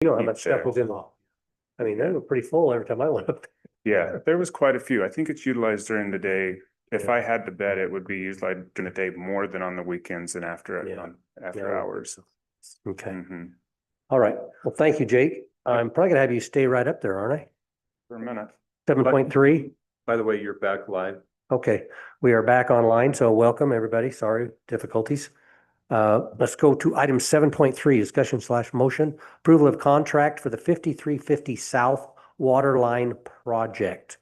You know how much stuff was in the, I mean, they were pretty full every time I went up Yeah, there was quite a few. I think it's utilized during the day. If Yeah. I had to bet, it would be utilized during the day more than on the weekends and after Yeah. after Yeah. hours. there. Okay. Mhm. All right. Well, thank you, Jake. I'm probably gonna have you stay right up there, aren't I? For a minute. 7.3. By the way, you're back live. Okay, we are back online, so welcome, everybody. Sorry, difficulties. Let's go to item 7.3, discussion slash motion, approval of contract for the 5350 South Water Line Project.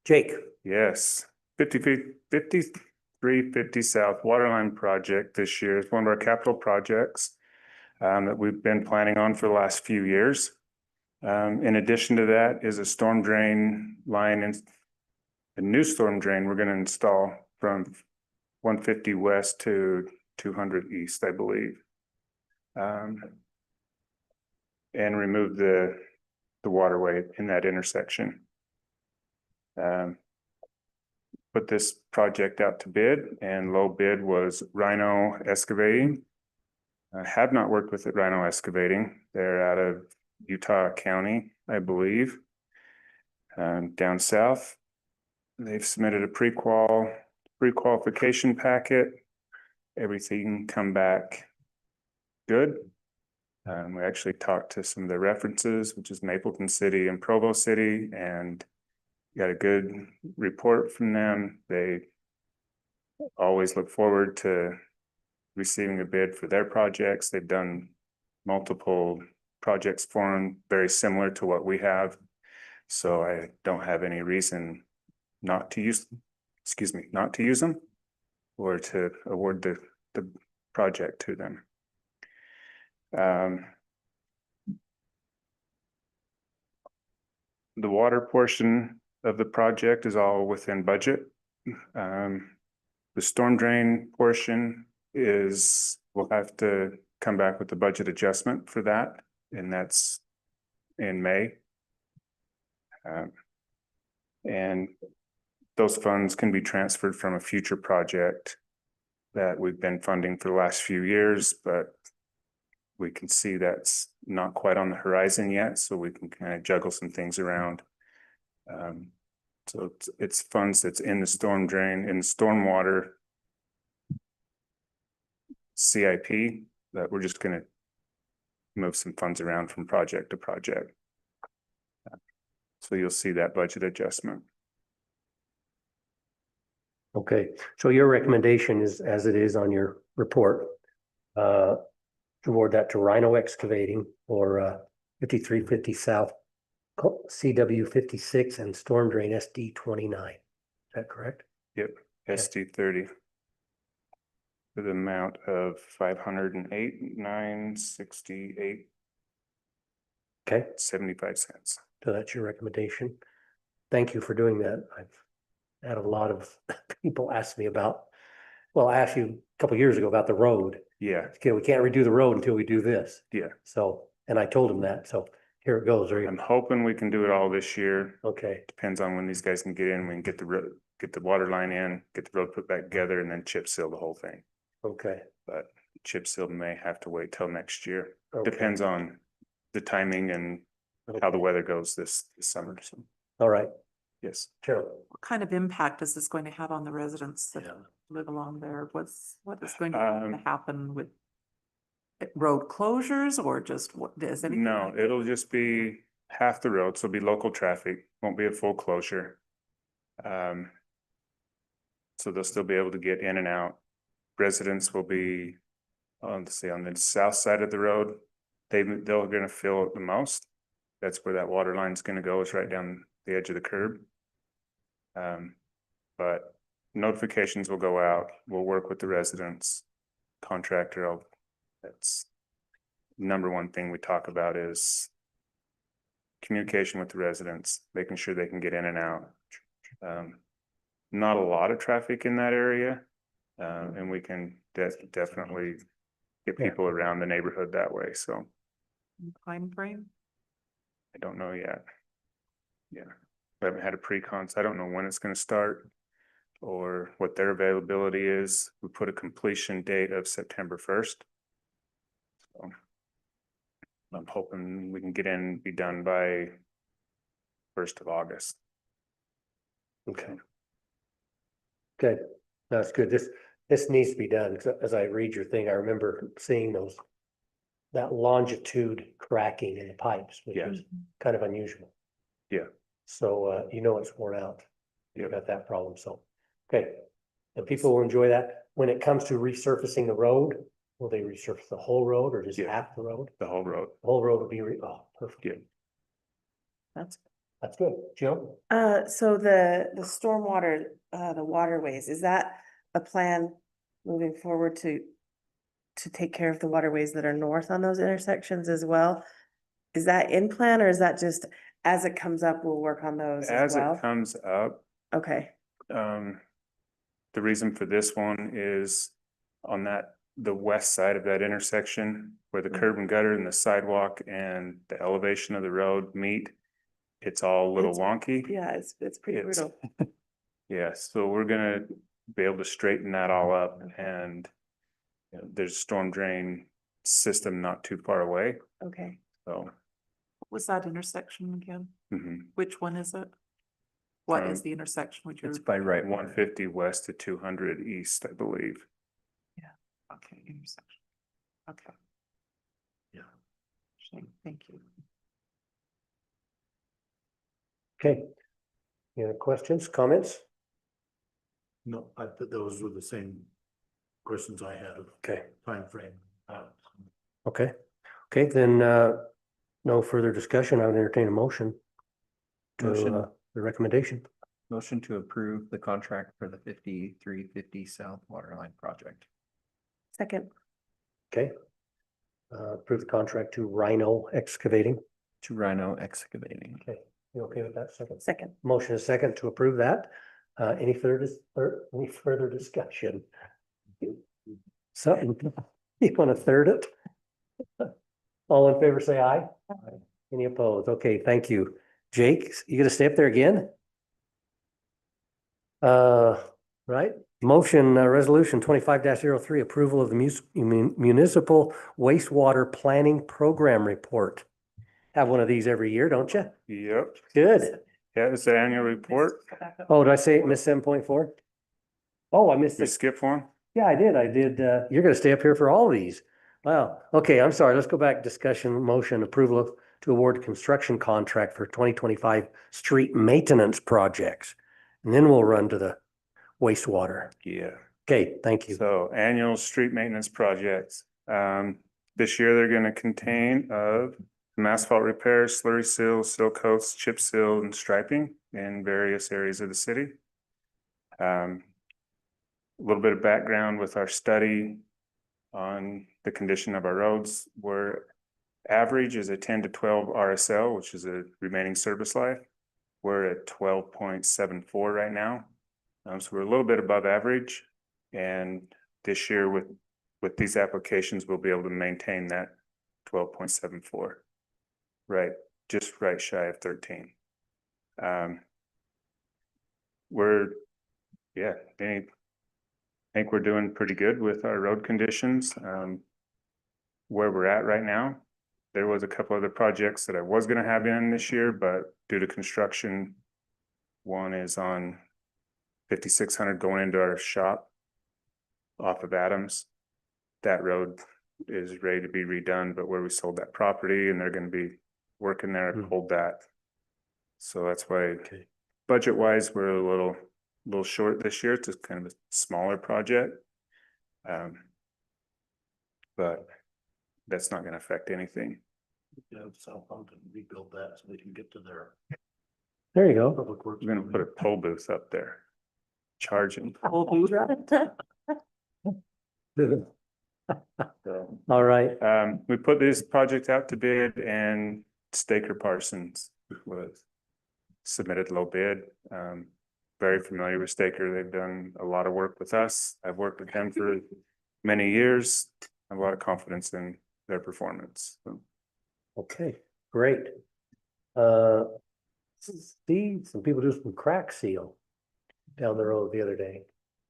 Jake, Yes, 5350 South Waterline Project this year is one of our capital projects that we've been planning on for the last few years. In addition to that is a storm drain line and a new storm drain we're going to install from 150 west to 200 east, I believe. And remove the waterway in that intersection. Put this project out to bid, and low bid was Rhino Excavating. I have not worked with it, Rhino Excavating. They're out of Utah County, I believe, down south. They've submitted a pre-qualification packet. Everything come back good. We actually talked to some of the references, which is Mapleton City and Provo City, and got a good report from them. They always look forward to receiving a bid for their projects. They've done multiple projects for them, very similar to what we have. So I don't have any reason not to use them or to award the project to them. The water portion of the project is all within budget. The storm drain portion we'll have to come back with the budget adjustment for that, and that's in May. And those funds can be transferred from a future project that we've been funding for the last few years, but we can see that's not quite on the horizon yet, so we can kind of juggle some things around. So it's funds that's in the storm drain, in the stormwater CIP, that we're just going to move some funds around from project to project. So you'll see that budget adjustment. okay, so your recommendation is, as it is on your report, award that to Rhino Excavating for 5350 South CW 56 and Storm Drain SD 29. Is that correct? Yep, SD 30. With an amount of 508,968. Okay. 75 cents. So that's your recommendation. Thank you for doing that. I've had a lot of people ask me about, well, I asked you a couple of years ago about the road. Yeah. Okay, we can't redo the road until we do this. Yeah. So, and I told him that. So here it goes. I'm hoping we can do it all this year. Okay. Depends on when these guys can get in. We can get the water line in, get the road put back together, and then chip seal the whole thing. Okay. But chip seal may have to wait till next year. Okay. Depends on the timing and how the weather goes this summer. So. All right. Yes. Sure. What kind of impact is this going to have on the residents that live along there? What is going to happen with road closures, or just what is anything? No, it'll just be half the road, so it'll be local traffic, won't be a full closure. So they'll still be able to get in and out. Residents will be on the south side of the road. They're going to feel it the most. That's where that water line is going to go, is right down the edge of the curb. But notifications will go out. We'll work with the residents. Contractor, that's number one thing we talk about is communication with the residents, making sure they can get in and out. Not a lot of traffic in that area, and we can definitely get people around the neighborhood that way. So, Time frame? I don't know yet. Yeah, we haven't had a pre-con, so I don't know when it's going to start or what their availability is. We put a completion date of September 1st. So. I'm hoping we can get in, and be done by 1st of August. Okay. Good, that's good. This needs to be done, 'cause as I read your thing, I remember seeing that longitude cracking in the pipes, which Yeah. was kind of unusual. Yeah. So, it's worn out. You Yep. got that problem, so, okay. And people will enjoy that. When it comes to resurfacing the road, will they resurface the whole road or just Yeah. half the road? The whole road. The whole road will be perfect. Yeah. That's good. Jill? So the stormwater, the waterways, is that a plan moving forward to take care of the waterways that are north on those intersections as well? Is that in plan or is that just as it comes up, we'll work on those As as well? it comes up, Okay, the reason for this one is on the west side of that intersection where the curb and gutter and the sidewalk and the elevation of the road meet. It's all a little It's- wonky. yeah, it's pretty It's- brutal. Yeah, so we're gonna be able to straighten that all up and there's a storm drain system not too far away, Okay, so. What was that intersection again? Mhm. Which one is it? What is Um, the intersection with your? It's by right. 150 west to 200 east, I believe. Okay, intersection. Okay. Yeah. Thank you. Okay. Any other questions, comments? No, I thought those were the same questions I had of Okay, timeframe. okay. Okay, then, no further discussion. I would entertain a motion to, Motion. the recommendation. Motion to approve the contract for the 5350 South Waterline project. second, Okay. Approve the contract to Rhino Excavating. To Rhino Excavating. Okay, you okay with that second? second. Motion is second to approve that. Any further discussion? Something, you want to third it? All in favor, say aye. Any opposed? Okay, thank you. Jake, you gonna stay up there again? Right, motion, resolution 25-03, approval of the municipal wastewater planning program report. Have one of these every year, don't you? Yep, Good. yeah, it's the annual report. Oh, did I say miss 7.4? Oh, I missed We it. skip one? Yeah, I did. You're gonna stay up here for all of these. Wow. Okay, I'm sorry. Let's go back. Discussion, motion, approval to award construction contract for 2025 street maintenance projects. And then we'll run to the wastewater. Yeah. Okay, thank you. So annual street maintenance projects. This year they're gonna contain of some asphalt repairs, slurry seal, seal coats, chip seal and striping in various areas of the city. A little bit of background with our study on the condition of our roads. We're average is a 10 to 12 RSL, which is a remaining service life. We're at 12.74 right now. So we're a little bit above average. And this year with these applications, we'll be able to maintain that 12.74. Right, just right shy of 13. I think we're doing pretty good with our road conditions. Where we're at right now, there was a couple other projects that I was gonna have in this year, but due to construction, one is on 5600 going into our shop off of Adams. That road is ready to be redone, but where we sold that property and they're gonna be working there and hold that. So that's why budget wise, we're a little short this year. It's just kind of a smaller project. But that's not gonna affect anything. Yeah, Southampton rebuild that so they can get to their There you go. public works. We're gonna put a toll booth up there. Charging. So, All right. we put this project out to bid and Staker Parsons was submitted low bid. Very familiar with Staker. They've done a lot of work with us. I've worked with them for many years. I have a lot of confidence in their performance. So, Okay, great. See, some people do some crack seal down the road the other day.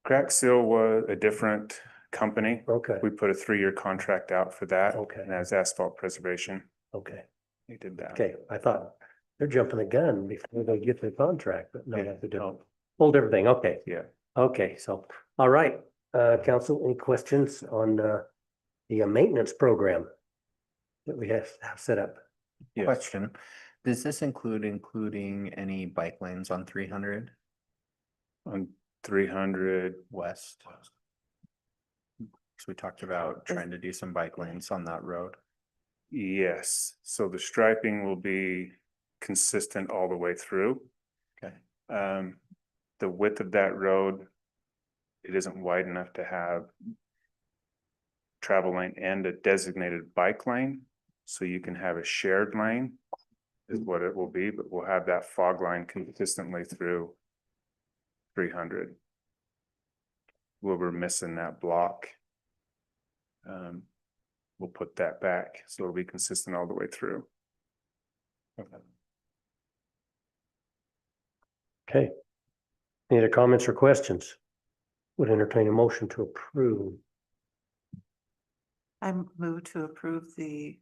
Crack Seal was a different company. Okay, We put a 3-year contract out for that. Okay. And as asphalt preservation. Okay, They did that. okay, I thought they're jumping the gun before they get the contract, but no, Yeah, that's a different, no, whole different thing, okay. yeah. Okay, so, all right, council, any questions on, the maintenance program that we have set up? Yes. Question, does this including any bike lanes on 300 On 300, west? So we talked about trying to do some bike lanes on that road. yes, so the striping will be consistent all the way through. Okay. The width of that road, it isn't wide enough to have travel lane and a designated bike lane. So you can have a shared lane is what it will be, but we'll have that fog line consistently through 300. Where we're missing that block, we'll put that back, so it'll be consistent all the way through. Okay. Any other comments or questions? Would entertain a motion to approve. I move to approve the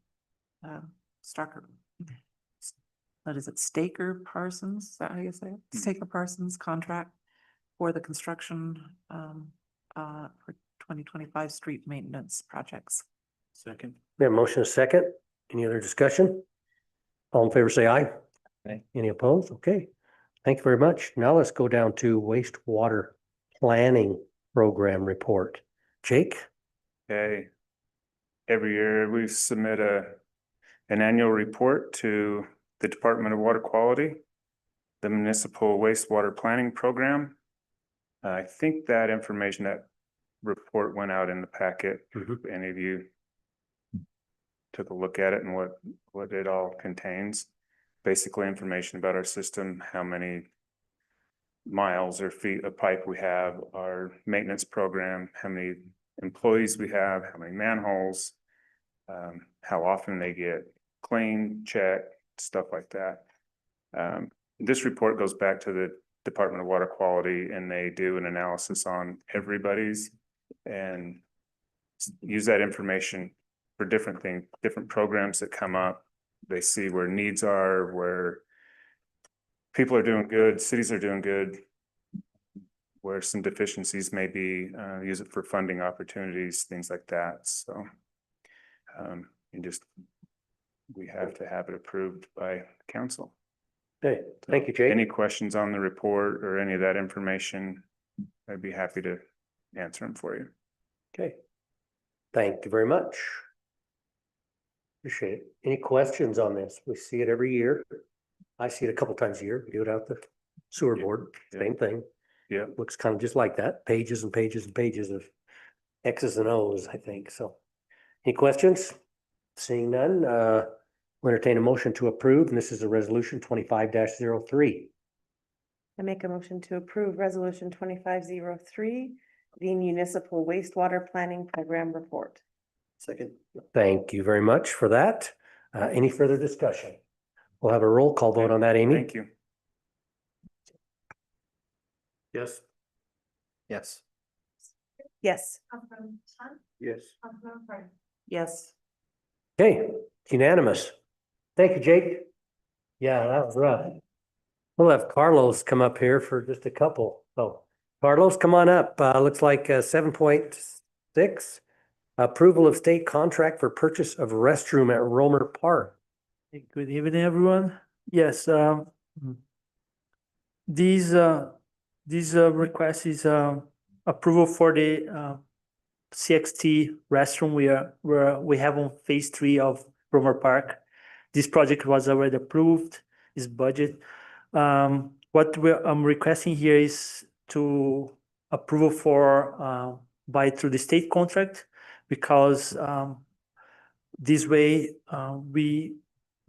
Starker. What is it, Staker Parsons? Is that how you say it? Staker Parsons contract for the construction for 2025 street maintenance projects. Second. We have a motion, a second. Any other discussion? All in favor, say aye. Aye. Any opposed? Okay. Thank you very much. Now let's go down to wastewater planning program report. Jake? Okay. Every year we submit an annual report to the Department of Water Quality, the Municipal Wastewater Planning Program. I think that information, that report went out in the packet. Mhm. If any of you took a look at it and what it all contains. Basically information about our system, how many miles or feet of pipe we have, our maintenance program, how many employees we have, how many manholes, how often they get cleaned, checked, stuff like that. This report goes back to the Department of Water Quality, and they do an analysis on everybody's and use that information for different things, different programs that come up. They see where needs are, where people are doing good, cities are doing good, where some deficiencies may be, use it for funding opportunities, things like that. So, and just, we have to have it approved by council. Okay, thank you, Jake. Any questions on the report or any of that information, I'd be happy to answer them for you. Okay. Thank you very much. Appreciate it. Any questions on this? We see it every year. I see it a couple times a year. We do it out the sewer Yeah, board, yeah. same thing. Yeah. Looks kind of just like that, pages and pages and pages of X's and O's, I think, so. Any questions? Seeing none, we'll entertain a motion to approve, and this is a resolution 25-03. I make a motion to approve resolution 2503, the municipal wastewater planning program report. Second. Thank you very much for that. Any further discussion? We'll have a roll call vote on that, Amy. Thank you. Yes. Yes. Yes. Yes. Yes. Okay, unanimous. Thank you, Jake. Yeah, that was rough. We'll have Carlos come up here for just a couple. So Carlos, come on up. Looks like 7.6. Approval of state contract for purchase of restroom at Romer Park. Good evening, everyone. Yes, these request is approval for the CXT restroom we have on phase 3 of Romer Park. This project was already approved, is budget. What I'm requesting here is to approval for buy through the state contract, because this way we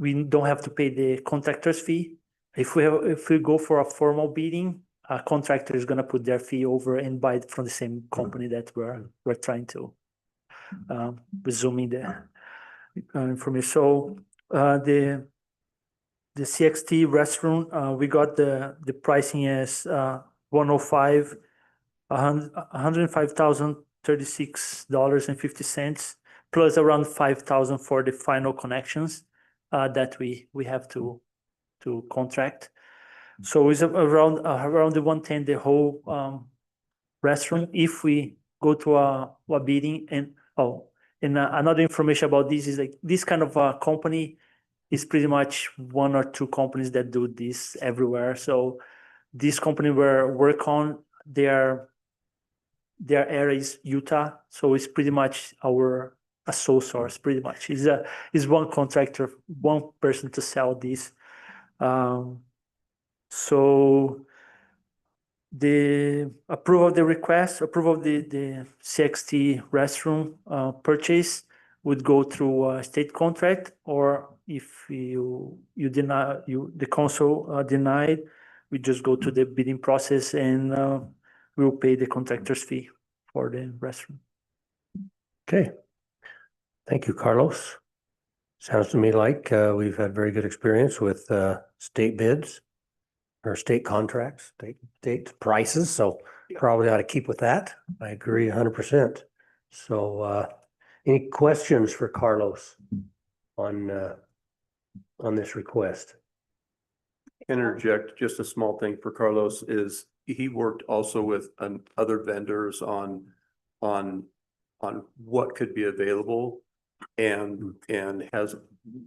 don't have to pay the contractor's fee. If we go for a formal bidding, a contractor is gonna put their fee over and buy it from the same company that we're trying to resuming the information. So the CXT restroom, we got the pricing as 105, $105,036.50 plus around 5,000 for the final connections. that we have to contract. So it's around the 110, the whole restroom. If we go to a bidding and another information about this is like this kind of a company is pretty much one or two companies that do this everywhere. So this company we're work on, their area is Utah, so it's pretty much a sole source. Pretty much is one contractor, one person to sell this. So the approval of the request, approval of the CXT restroom purchase would go through a state contract, or if you deny, the council denied, we just go to the bidding process and we'll pay the contractor's fee for the restroom. Okay. Thank you, Carlos. Sounds to me like we've had very good experience with state bids or state contracts, state prices, so probably ought to keep with that. I agree 100%. So any questions for Carlos on this request? Interject, just a small thing for Carlos is he worked also with other vendors on what could be available and has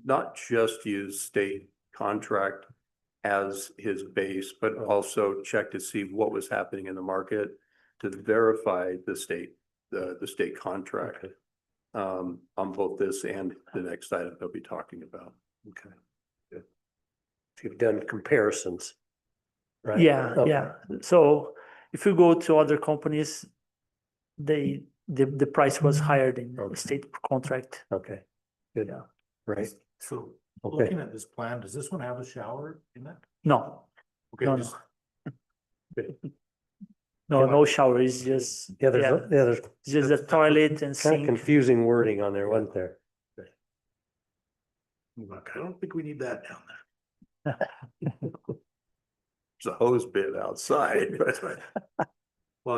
not just used state contract as his base, but also checked to see what was happening in the market to verify the state contract on both this and the next item they'll be talking about. Okay. Good. So you've done comparisons, right? Yeah, Okay. yeah. So if you go to other companies, the price was higher than the Okay. state contract. Okay, good. Yeah. Right, So okay. looking at this plan, does this one have a shower in it? No, Okay, no, just- no shower. It's just Yeah, there's it's just a toilet and kind of sink. confusing wording on there, wasn't there? Look, I don't think we need that down there. It's a hose bit outside, That's right. Well,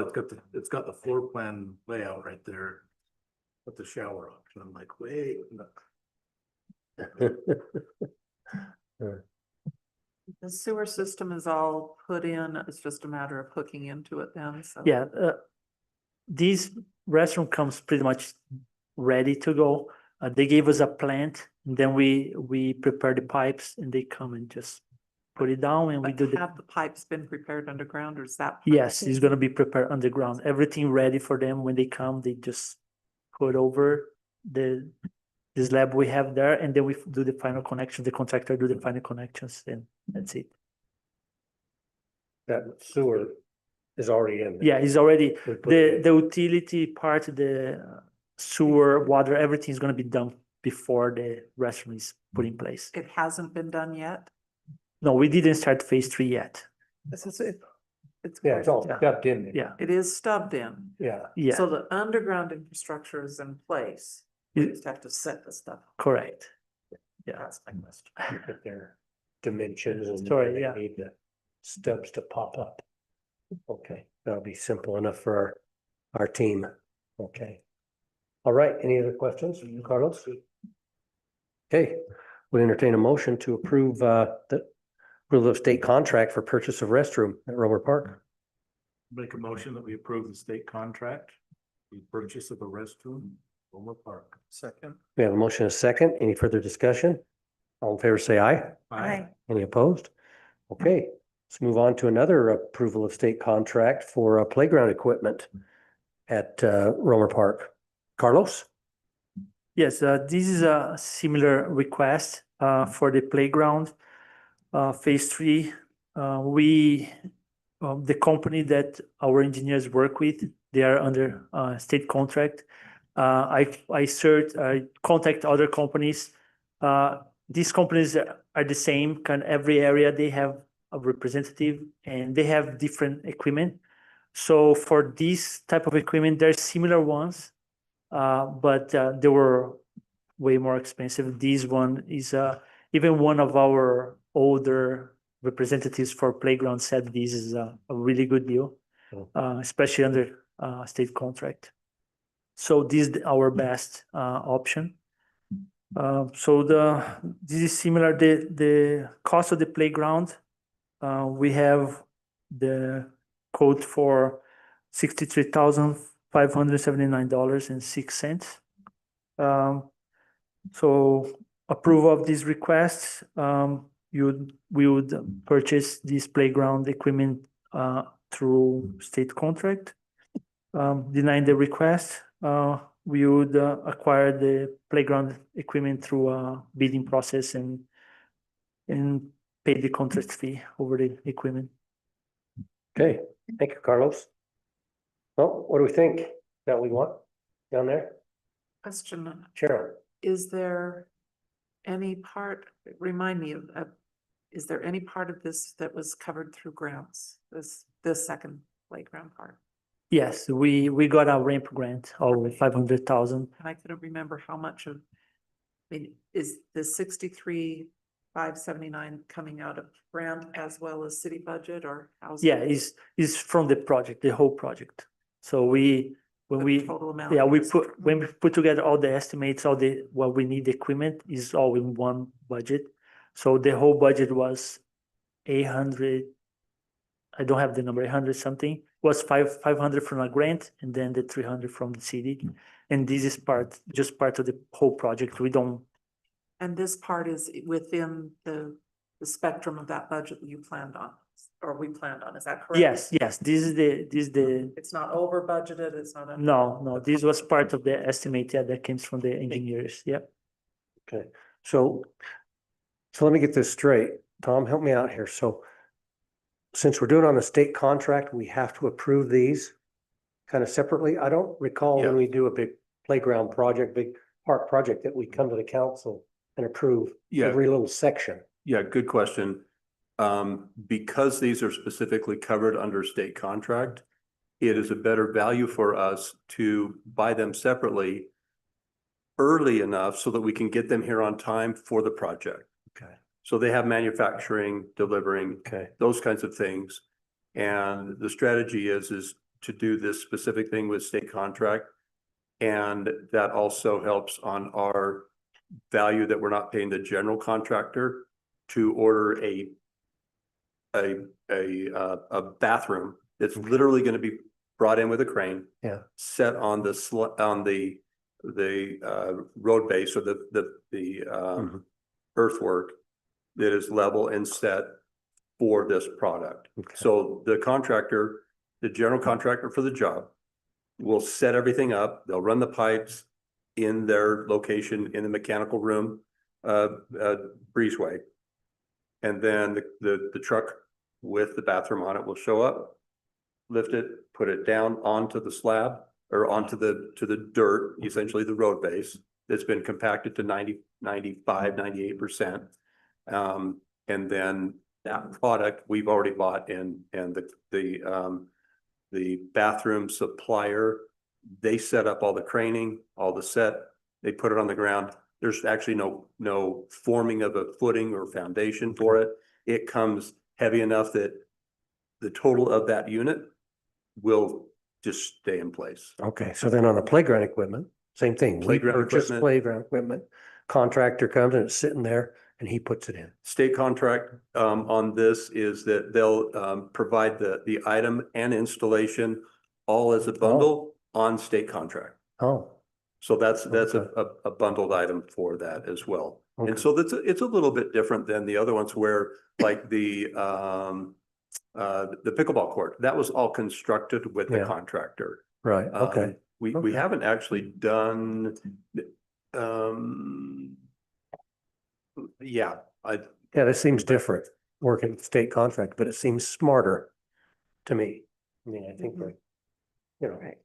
it's got the floor plan layout right there. With the shower option. I'm like, wait, look. The sewer system is all put in, it's just a matter of hooking into it then, so. Yeah, this restroom comes pretty much ready to go. They gave us a plant, and then we prepare the pipes, and they come and just put it down, and we But do the. have the pipes been prepared underground or is that? part of Yes, it? it's gonna be prepared underground. Everything ready for them. When they come, they just put over the slab we have there, and then we do the final connection. The contractor do the final connections, and that's it. That sewer is already in there. Yeah, it's already We put the utility part, the sewer, water, everything is gonna be done before the restroom is put in place. It hasn't been done yet? No, we didn't start phase 3 yet. It's. Yeah, it's all Yeah. stuffed in there. Yeah, It is stubbed in. Yeah, yeah, So the underground infrastructure is in place. We It- just have to set the stuff. correct. Yeah. That's my question. you put their dimensions and Sorry, they yeah. need the stubs to pop up. Okay, that'll be simple enough for our team. Okay. All right, any other questions, Carlos? Okay, we entertain a motion to approve the approval of state contract for purchase of restroom at Romer Park. Make a motion that we approve the state contract. The purchase of a restroom, Homer Park. Second. We have a motion and a second. Any further discussion? All in favor, say aye. Aye. Any opposed? Okay, let's move on to another approval of state contract for playground equipment at Romer Park. Carlos? Yes, this is a similar request for the playground. Phase 3, the company that our engineers work with, they are under state contract. I contact other companies. These companies are the same, kind of every area they have a representative and they have different equipment. So for this type of equipment, there's similar ones, but they were way more expensive. This one is even one of our older representatives for playground said this is a really good deal, especially under state contract. So this is our best option. So this is similar, the cost of the playground. We have the quote for $63,579.06. So approval of this request, we would purchase this playground equipment through state contract. Denying the request, we would acquire the playground equipment through a bidding process and pay the contract fee over the equipment. Okay, thank you, Carlos. Well, what do we think that we want down there? Question, Cheryl? is there any part, remind me of, is there any part of this that was covered through grants? This second playground part? Yes, we got a ramp grant of 500,000. And I couldn't remember how much of, I mean, is the 63,579 coming out of grant as well as city budget, or how's? Yeah, is from the project, the whole project. So when the we, total amount yeah, is- when we put together all the estimates, all the, what we need equipment is all in one budget. So the whole budget was 800, I don't have the number, 800 something, was 500 from a grant and then the 300 from the city. And this is just part of the whole project. We don't, And this part is within the spectrum of that budget that you planned on, or we planned on, is that correct? yes, this is the, It's not over budgeted, it's not. under- no, this was part of the estimate, yeah, that came from the engineers, yeah. Okay, so let me get this straight. Tom, help me out here. So since we're doing on the state contract, we have to approve these kind of separately. I don't recall when Yeah. we do a big playground project, big park project, that we come to the council and approve Yeah. every little section. Yeah, good question. Because these are specifically covered under state contract, it is a better value for us to buy them separately early enough so that we can get them here on time for the project. Okay. So they have manufacturing, delivering, Okay, those kinds of things. And the strategy is to do this specific thing with state contract. And that also helps on our value that we're not paying the general contractor to order a bathroom that's literally going to be brought in with a crane. Yeah. Set on the road base or the Mhm. earthwork that is level and set for this product. Okay. So the contractor, the general contractor for the job, will set everything up. They'll run the pipes in their location in the mechanical room, breezeway. And then the truck with the bathroom on it will show up, lift it, put it down onto the slab or onto the dirt, essentially the road base that's been compacted to 98%. And then that product we've already bought and the bathroom supplier, they set up all the craning, all the set, they put it on the ground. There's actually no forming of a footing or foundation for it. It comes heavy enough that the total of that unit will just stay in place. Okay, so then on the playground equipment, same thing. We Playground purchase equipment. playground equipment. Contractor comes and it's sitting there and he puts it in. State contract on this is that they'll provide the item and installation all as a bundle on state contract. Oh, So that's Okay. a bundled item for that as well. And Okay. so it's a little bit different than the other ones where like the pickleball court, that was all constructed with the Yeah. contractor. right, okay. We Okay. haven't actually done, yeah, Yeah, this seems different, working with state contract, but it seems smarter to me. I mean, I think Mhm. that, you know, Right.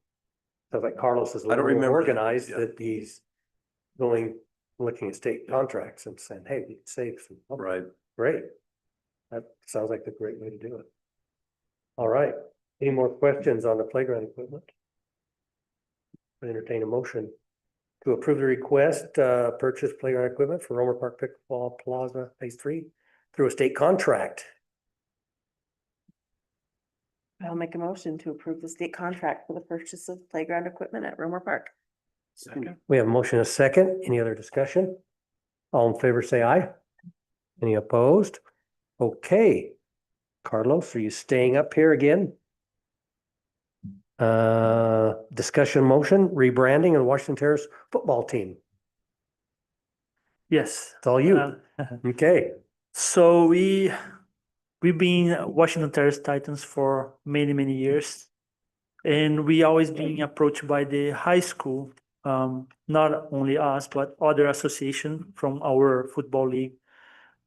sounds like Carlos is a I don't little more remember. organized, Yeah. that he's looking at state contracts and saying, hey, we can save some. money. right. Great. That sounds like the great way to do it. All right, any more questions on the playground equipment? I entertain a motion to approve the request, purchase playground equipment for Romer Park Pickleball Plaza Phase 3 through a state contract. I'll make a motion to approve the state contract for the purchase of playground equipment at Romer Park. Second. We have a motion, a second. Any other discussion? All in favor, say aye. Any opposed? Okay. Carlos, are you staying up here again? Discussion motion, rebranding of Washington Terrace football team. Yes. It's all you. Okay. So we've been Washington Terrace Titans for many, many years. And we always being approached by the high school, not only us, but other association from our football league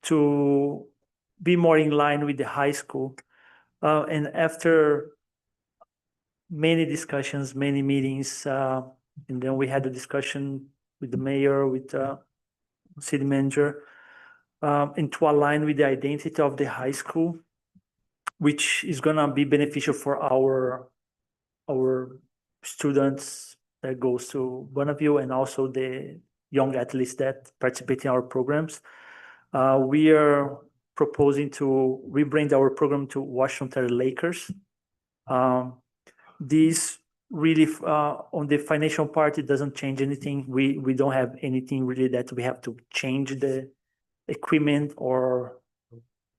to be more in line with the high school. And after many discussions, many meetings, and then we had a discussion with the mayor, with city manager, and to align with the identity of the high school, which is gonna be beneficial for our students that goes to Bonneville and also the young athletes that participate in our programs. We are proposing to rebrand our program to Washington Lakers. This really, on the financial part, it doesn't change anything. We don't have anything really that we have to change the equipment or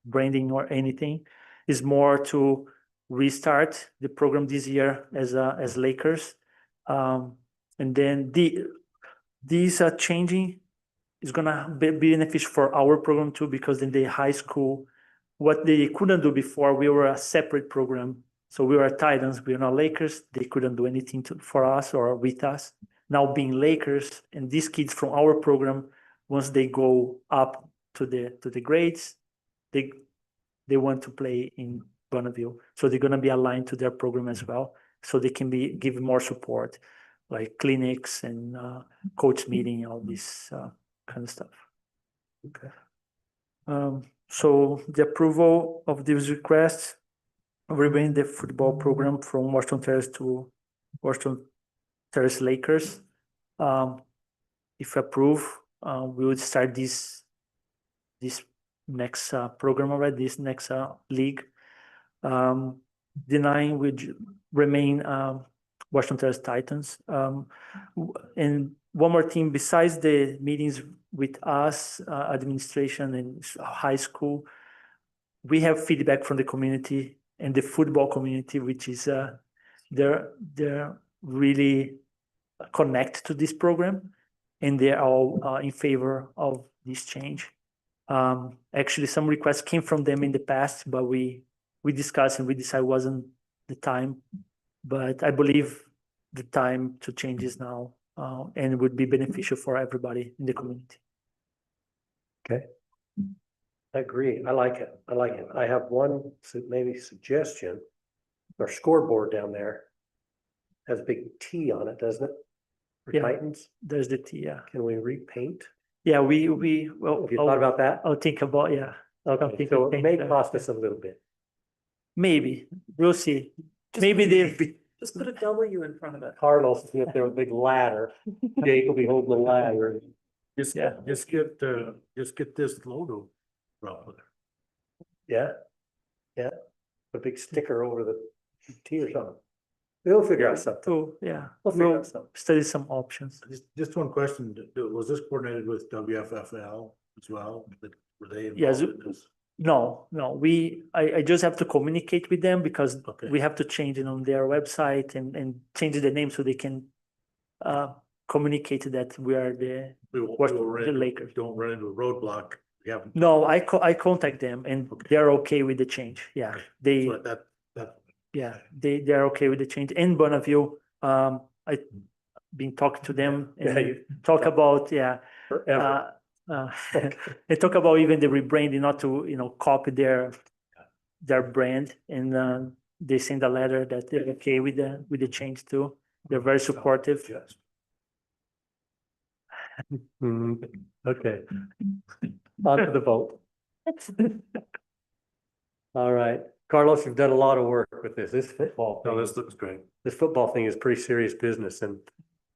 branding or anything. It's more to restart the program this year as Lakers. And then these are changing is gonna be beneficial for our program too, because in the high school, what they couldn't do before, we were a separate program. So we were Titans, we were not Lakers. They couldn't do anything for us or with us. Now being Lakers, and these kids from our program, once they go up to the grades, they want to play in Bonneville. So they're gonna be aligned to their program as well. So they can be give more support, like clinics and coach meeting, all this kind of stuff. Okay. So the approval of these requests, rebrand the football program from Washington Terrace to Washington Terrace Lakers. If approved, we would start this next program already, this next league. Denying would remain Washington Terrace Titans. And one more thing, besides the meetings with us, administration and high school, we have feedback from the community and the football community, which is they're really connected to this program, and they're all in favor of this change. Actually, some requests came from them in the past, but we discussed and we decided wasn't the time. But I believe the time to change is now, and it would be beneficial for everybody in the community. I agree. I like it. I like it. I have one maybe suggestion. Our scoreboard down there has a big T on it, doesn't it? For Yeah. Titans. There's the T, yeah. Can we repaint? Yeah, well, Have you thought about that? I'll think about, yeah. Okay, think so we it may paint that, cost yeah. us a little bit. Maybe, we'll see. Just Maybe put- they, Just put a W in front of it. Carlos is up there with a big ladder. Jake will be holding the ladder. Just, Yeah. just get this logo. Rob. Yeah. Yeah. A big sticker over the T or something. We'll figure out something. oh, yeah, We'll figure we'll out something. study some options. Just one question, was this coordinated with WFFL as well? Were they Yes. involved in this? No, I just have to communicate with them because Okay. we have to change it on their website and change the name so they can communicate that we are the, We won't- What- we won't run the into- Lakers. Don't run into a roadblock. We haven't. no, I contact them and Okay. they're okay with the change. Yeah, Okay. they, So that, yeah, they're okay with the change. In Bonneville, I been talking to them Yeah, and you talk about, yeah. forever. They talk about even the rebranding, not to, copy their brand, and they send a letter that they're okay with the change too. They're very supportive. Just. Okay. On to the vote. All right. Carlos, you've done a lot of work with this. This football No, thing, this looks great. this football thing is pretty serious business, and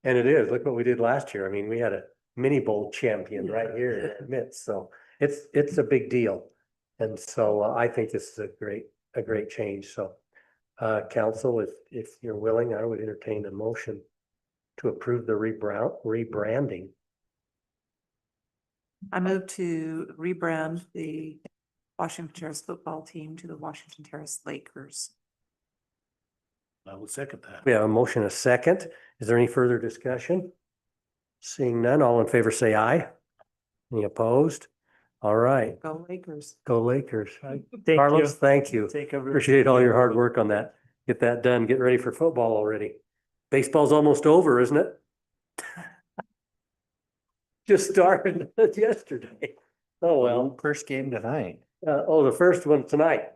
it is. Look what we did last year. I mean, we had a mini bowl champion right here in our midst, so it's a big deal. And so I think this is a great change. So council, if you're willing, I would entertain a motion to approve the rebranding. I move to rebrand the Washington Terrace football team to the Washington Terrace Lakers. I will second that. We have a motion, a second. Is there any further discussion? Seeing none, all in favor say aye. Any opposed? All right, Go Lakers. go Lakers. Thank you. Carlos, thank you. Take everyone. Appreciate all your hard work on that. Get that done. Get ready for football already. Baseball's almost over, isn't it? Just started yesterday. Oh, well. First game tonight. The first one tonight.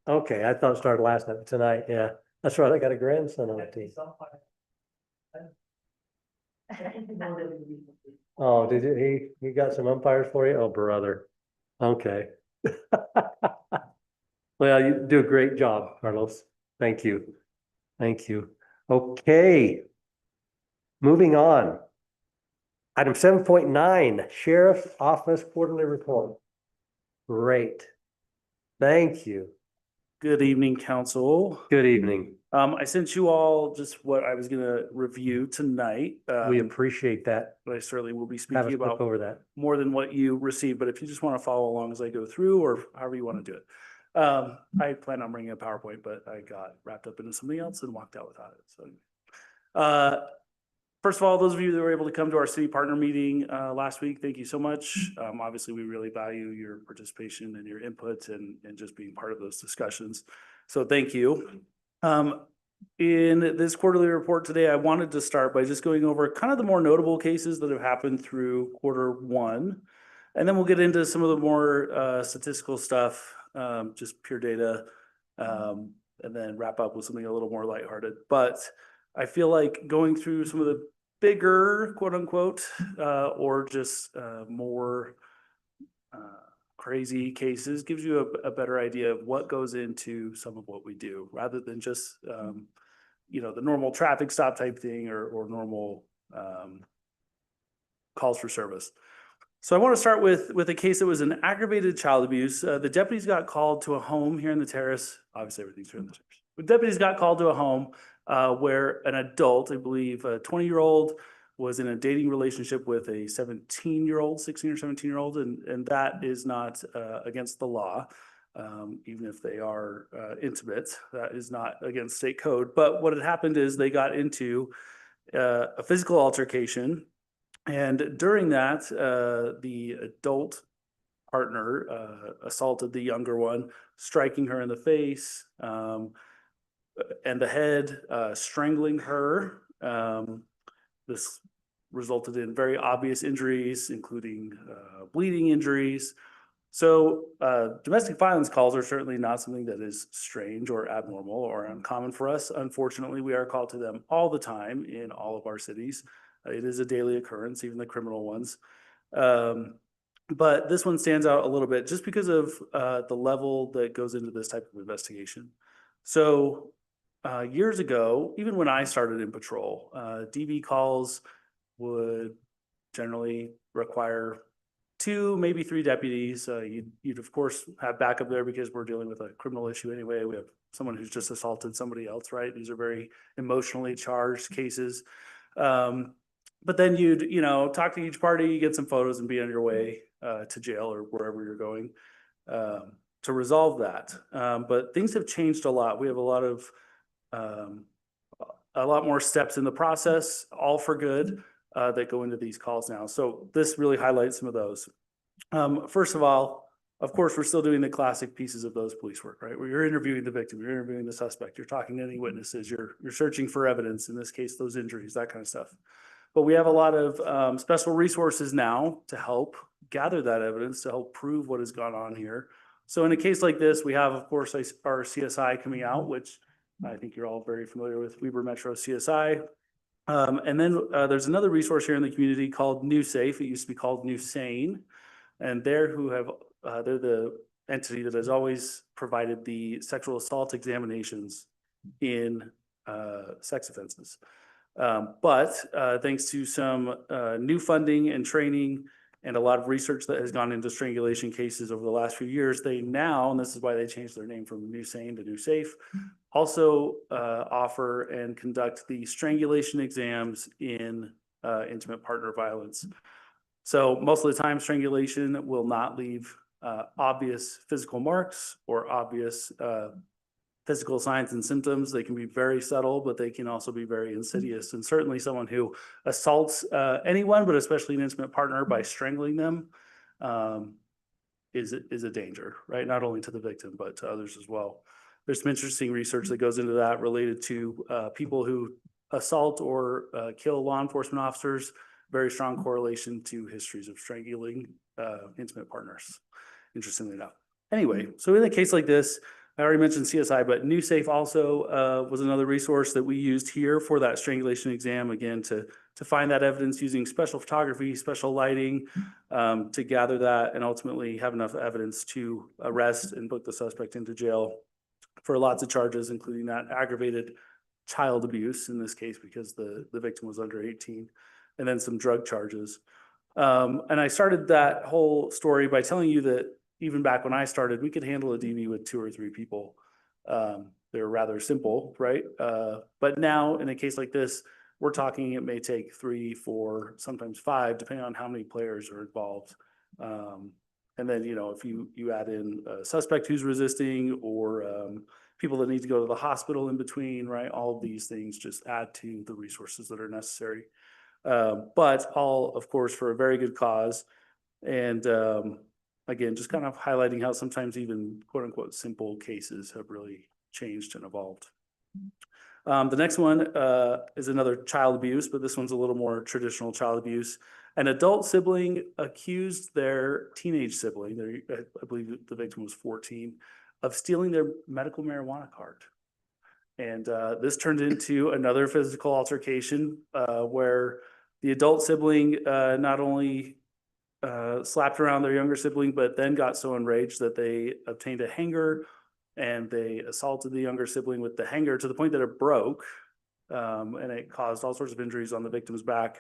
Okay, I thought it started last night, tonight, yeah. That's right, I got a grandson on the team. Oh, did he got some umpires for you? Oh, brother. Okay. Well, you do a great job, Carlos. Thank you. Thank you. Okay. Moving on. Item 7.9, Sheriff's Office Quarterly Report. Great. Thank you. Good evening, council. Good evening. I sent you all just what I was gonna review tonight. We appreciate that. But I certainly will be Have us speaking look about over that. more than what you received, but if you just want to follow along as I go through or however you want to do it. I plan on bringing a PowerPoint, but I got wrapped up into something else and walked out without it. So, first of all, those of you that were able to come to our city partner meeting last week, thank you so much. Obviously, we really value your participation and your input and just being part of those discussions. So thank you. In this quarterly report today, I wanted to start by just going over kind of the more notable cases that have happened through Q1. And then we'll get into some of the more statistical stuff, just pure data, and then wrap up with something a little more lighthearted. But I feel like going through some of the bigger, quote unquote, or just more crazy cases gives you a better idea of what goes into some of what we do, rather than just the normal traffic stop type thing or normal calls for service. So I want to start with a case that was an aggravated child abuse. The deputies got called to a home here in the Terrace. Obviously, everything's here in the Terrace. But deputies got called to a home where an adult, I believe a 20-year-old, was in a dating relationship with a 17-year-old, 16 or 17-year-old, and that is not against the law, even if they are intimate. That is not against state code. But what had happened is they got into a physical altercation, and during that, the adult partner assaulted the younger one, striking her in the face and the head, strangling her. This resulted in very obvious injuries, including bleeding injuries. So domestic violence calls are certainly not something that is strange or abnormal or uncommon for us. Unfortunately, we are called to them all the time in all of our cities. It is a daily occurrence, even the criminal ones. But this one stands out a little bit just because of the level that goes into this type of investigation. So years ago, even when I started in patrol, DV calls would generally require 2, maybe 3 deputies. You'd of course have backup there because we're dealing with a criminal issue anyway. We have someone who's just assaulted somebody else, right? These are very emotionally charged cases. But then you'd, talk to each party, get some photos and be on your way to jail or wherever you're going to resolve that. But things have changed a lot. We have a lot more steps in the process, all for good, that go into these calls now. So this really highlights some of those. First of all, of course, we're still doing the classic pieces of those police work, right? Where you're interviewing the victim, you're interviewing the suspect, you're talking to any witnesses, you're searching for evidence, in this case, those injuries, that kind of stuff. But we have a lot of special resources now to help gather that evidence, to help prove what has gone on here. So in a case like this, we have, of course, our CSI coming out, which I think you're all very familiar with, Weber Metro CSI. And then there's another resource here in the community called New Safe. It used to be called New Sane. And they're the entity that has always provided the sexual assault examinations in sex offenses. But thanks to some new funding and training and a lot of research that has gone into strangulation cases over the last few years, they now, and this is why they changed their name from New Sane to New Safe, also offer and conduct the strangulation exams in intimate partner violence. So most of the time, strangulation will not leave obvious physical marks or obvious physical signs and symptoms. They can be very subtle, but they can also be very insidious. And certainly someone who assaults anyone, but especially an intimate partner by strangling them, is a danger, right? Not only to the victim, but to others as well. There's some interesting research that goes into that related to people who assault or kill law enforcement officers. Very strong correlation to histories of strangling intimate partners, interestingly enough. Anyway, so in a case like this, I already mentioned CSI, but NewSafe also was another resource that we used here for that strangulation exam, again, to find that evidence using special photography, special lighting, to gather that and ultimately have enough evidence to arrest and book the suspect into jail for lots of charges, including that aggravated child abuse in this case, because the victim was under 18, and then some drug charges. And I started that whole story by telling you that even back when I started, we could handle a DV with 2 or 3 people. They're rather simple, right? But now in a case like this, we're talking it may take 3, 4, sometimes 5, depending on how many players are involved. And then, you know, if you add in a suspect who's resisting or people that need to go to the hospital in between, right? All of these things just add to the resources that are necessary. But all, of course, for a very good cause. And again, just kind of highlighting how sometimes even quote unquote simple cases have really changed and evolved. The next one is another child abuse, but this one's a little more traditional child abuse. An adult sibling accused their teenage sibling, I believe the victim was 14, of stealing their medical marijuana card. And this turned into another physical altercation where the adult sibling not only slapped around their younger sibling, but then got so enraged that they obtained a hanger and they assaulted the younger sibling with the hanger to the point that it broke, and it caused all sorts of injuries on the victim's back.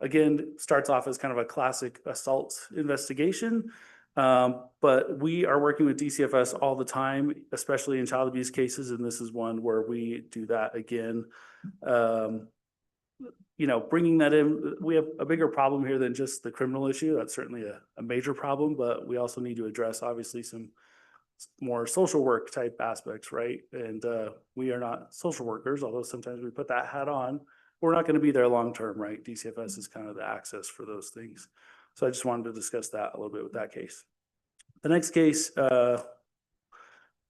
Again, starts off as kind of a classic assault investigation, but we are working with DCFS all the time, especially in child abuse cases, and this is one where we do that again. You know, bringing that in, we have a bigger problem here than just the criminal issue. That's certainly a major problem, but we also need to address obviously some more social work type aspects, right? And we are not social workers, although sometimes we put that hat on. We're not going to be there long term, right? DCFS is kind of the access for those things. So I just wanted to discuss that a little bit with that case. The next case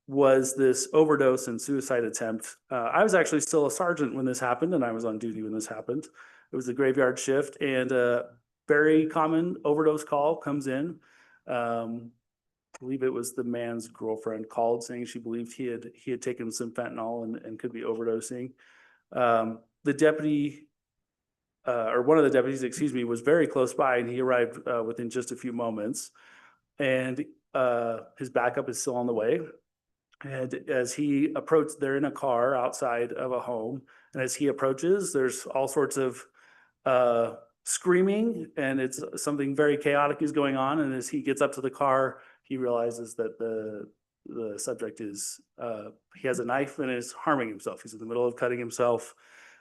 was this overdose and suicide attempt. I was actually still a sergeant when this happened, and I was on duty when this happened. It was a graveyard shift, and a very common overdose call comes in. I believe it was the man's girlfriend called saying she believed he had taken some fentanyl and could be overdosing. The deputy, or one of the deputies, excuse me, was very close by, and he arrived within just a few moments. And his backup is still on the way. And as he approached, they're in a car outside of a home. And as he approaches, there's all sorts of screaming, and it's something very chaotic is going on. And as he gets up to the car, he realizes that the subject is, he has a knife and is harming himself. He's in the middle of cutting himself.